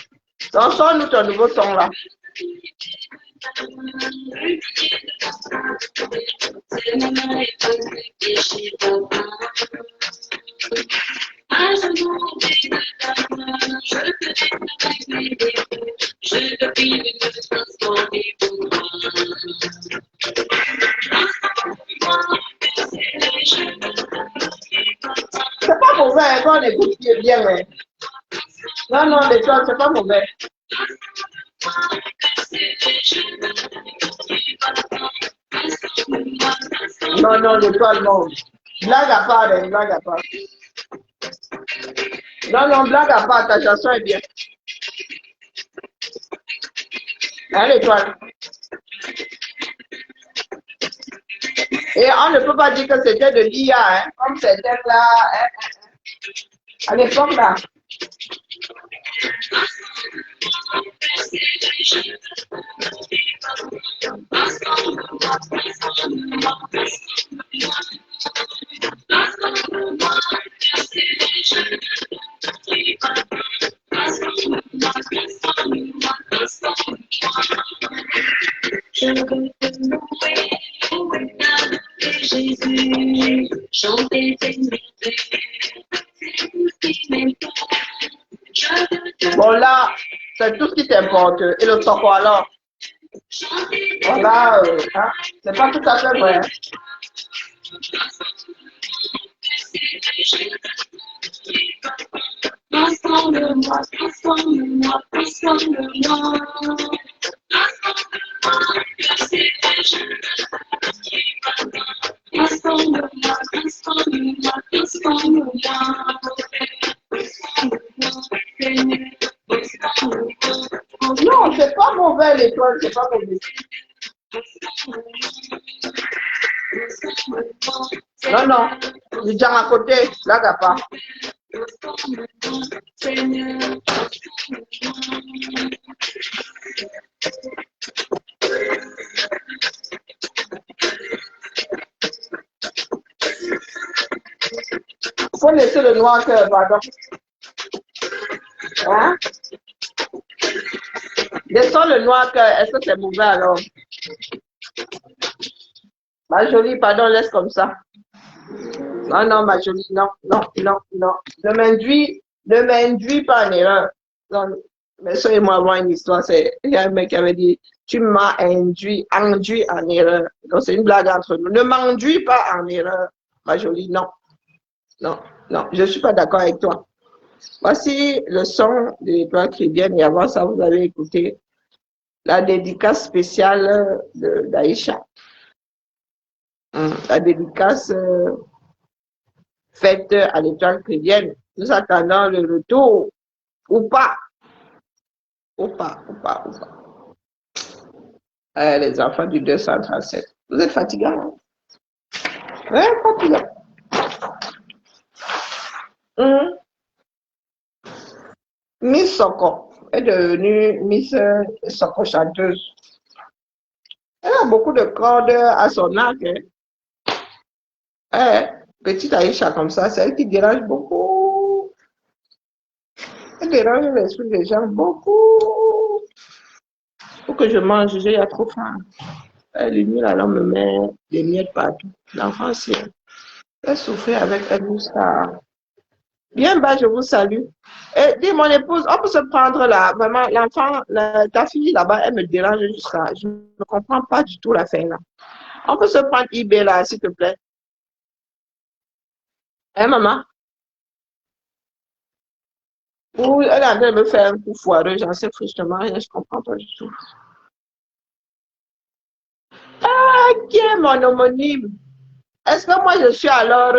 Donc, sors-nous ton nouveau son là. C'est pas mauvais hein, quand on écoute bien. Ouais. Non, non, l'étoile, c'est pas mauvais. Non, non, l'étoile, non. Blague à part, hein, blague à part. Non, non, blague à part, ta chanson est bien. Hein, l'étoile. Et on ne peut pas dire que c'était de l'IA, hein, comme c'était là, hein, à l'époque là. Jésus, chanter Bon là, c'est tout ce qui t'importe. Et le soko alors? Voilà, hein, c'est pas tout à fait vrai. Transforme-moi, transforme-moi, transforme-moi. Transforme-moi, transforme-moi, transforme-moi. Non, c'est pas mauvais l'étoile, c'est pas mauvais. Non, non, du genre à côté, là, t'as pas. Faut laisser le noir cœur, pardon. Hein? Descends le noir cœur, est-ce que c'est mauvais alors? Ma jolie, pardon, laisse comme ça. Non, non, ma jolie, non, non, non, non. Ne m'induis pas en erreur. Non, mais ça et moi avoir une histoire, il y a un mec qui avait dit, tu m'as induit en erreur. Donc c'est une blague entre nous. Ne m'enduis pas en erreur, ma jolie, non. Non, non, je ne suis pas d'accord avec toi. Voici le son de l'Étoile chrétienne et avant ça, vous avez écouté la dédicace spéciale d'Aïcha. La dédicace faite à l'Étoile chrétienne. Nous attendons le retour ou pas. Ou pas. Les enfants du 237. Vous êtes fatigués, hein? Oui, fatigués. Miss Soko est devenue Miss Soko chanteuse. Elle a beaucoup de cordes à son arc. Petite Aïcha comme ça, c'est elle qui dérange beaucoup. Elle dérange l'esprit des gens beaucoup. Faut que je mange, j'ai trop faim. Les nuits, là, on me met des miettes partout. L'enfant, elle souffrir avec elle, ça. Bien bas, je vous salue. Et dis, mon épouse, on peut se prendre là, vraiment, l'enfant, ta fille là-bas, elle me dérange jusqu'à. Je ne comprends pas du tout la fin là. On peut se prendre eBay là, s'il te plaît. Hein, maman? Ou elle est en train de me faire un coup foireux, j'en sais tristement rien, je ne comprends pas du tout. Ah, qui est mon homonyme? Est-ce que moi je suis alors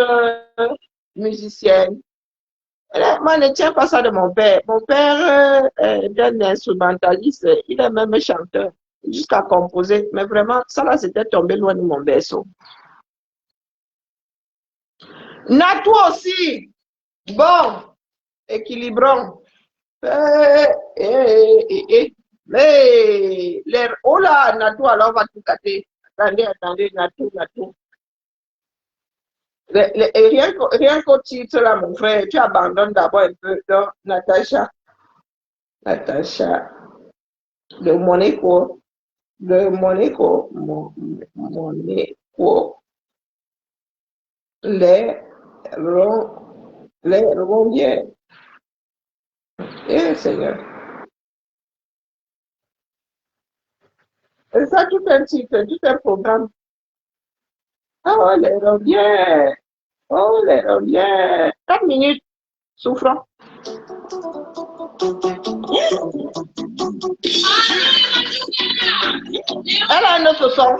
musicienne? Moi, ne tiens pas ça de mon père. Mon père est un instrumentaliste. Il est même chanteur, jusqu'à composer. Mais vraiment, ça là, c'était tombé loin de mon berceau. Natou aussi. Bon, équilibrons. Mais, oh là, Natou, alors on va tout gâter. Attendez, Natou. Rien qu'au titre là, mon frère, tu abandonnes d'abord un peu. Donc, Natacha, de Monaco, les rondières. Eh, Seigneur. Et ça, tout un titre, tout un programme. Oh, les rondières. Oh, les rondières. 4 minutes, souffrant. Elle a un autre son.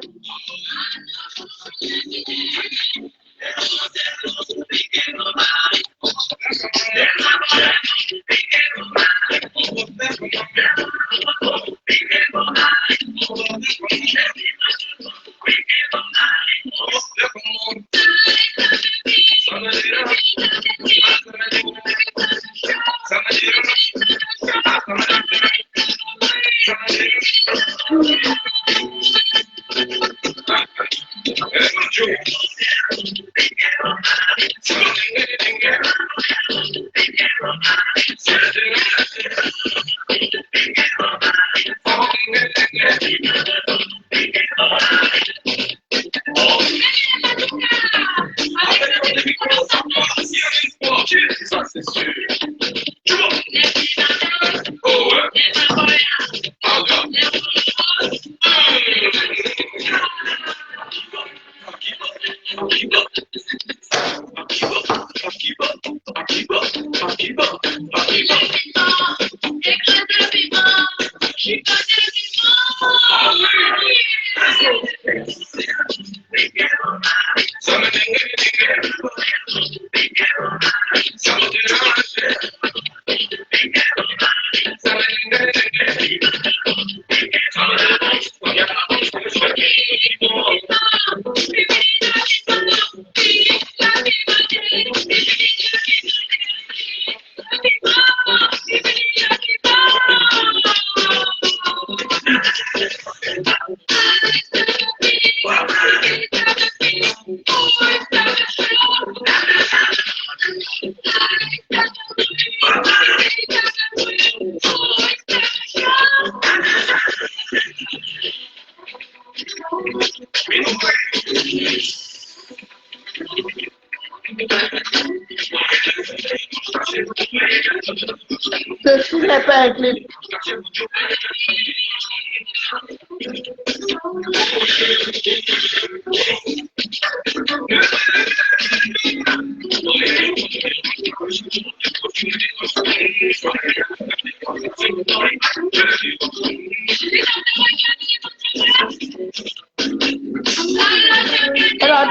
Ceci n'est pas un clip.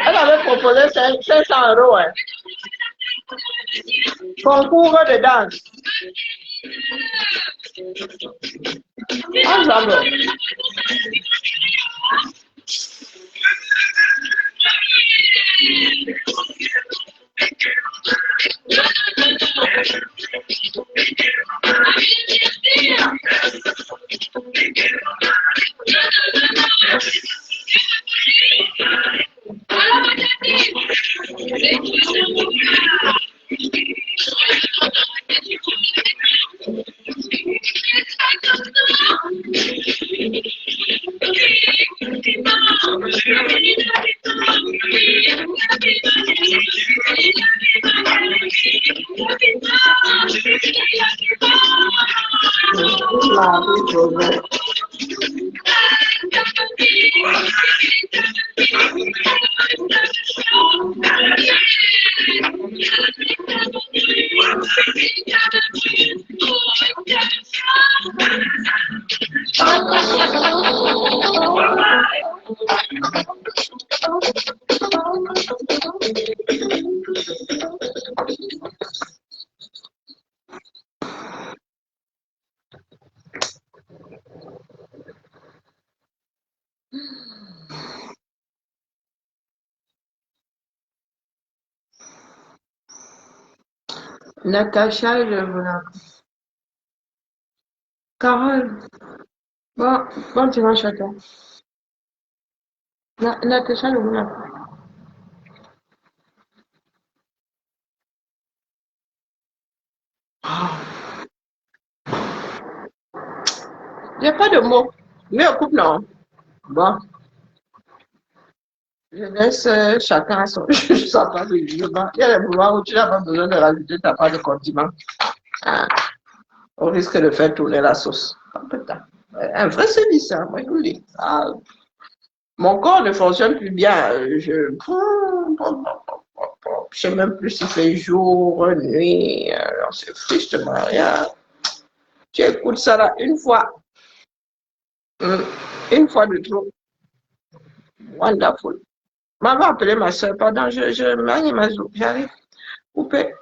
Elle avait proposé 500 €. Hein. Concours de danse. Ensemble. Natacha, je voilà. Carole, bon dimanche à toi. Natacha, je voilà. Il n'y a pas de mots. Mais écoute, non. Bon, je laisse chacun son, sa part de jugement. Il y a des moments où tu n'as pas besoin de rajouter ta part de condiment. Ah, on risque de faire tourner la sauce. Ah, putain. Un vrai sévice, hein, moi je vous le dis. Ah, mon corps ne fonctionne plus bien. Je sais même plus si c'est jour, nuit. Alors c'est tristement rien. Tu écoutes ça là une fois de trop. Wonderful. Maman appelé ma soeur, pardon, je manie ma soupe, j'arrive. Coupé.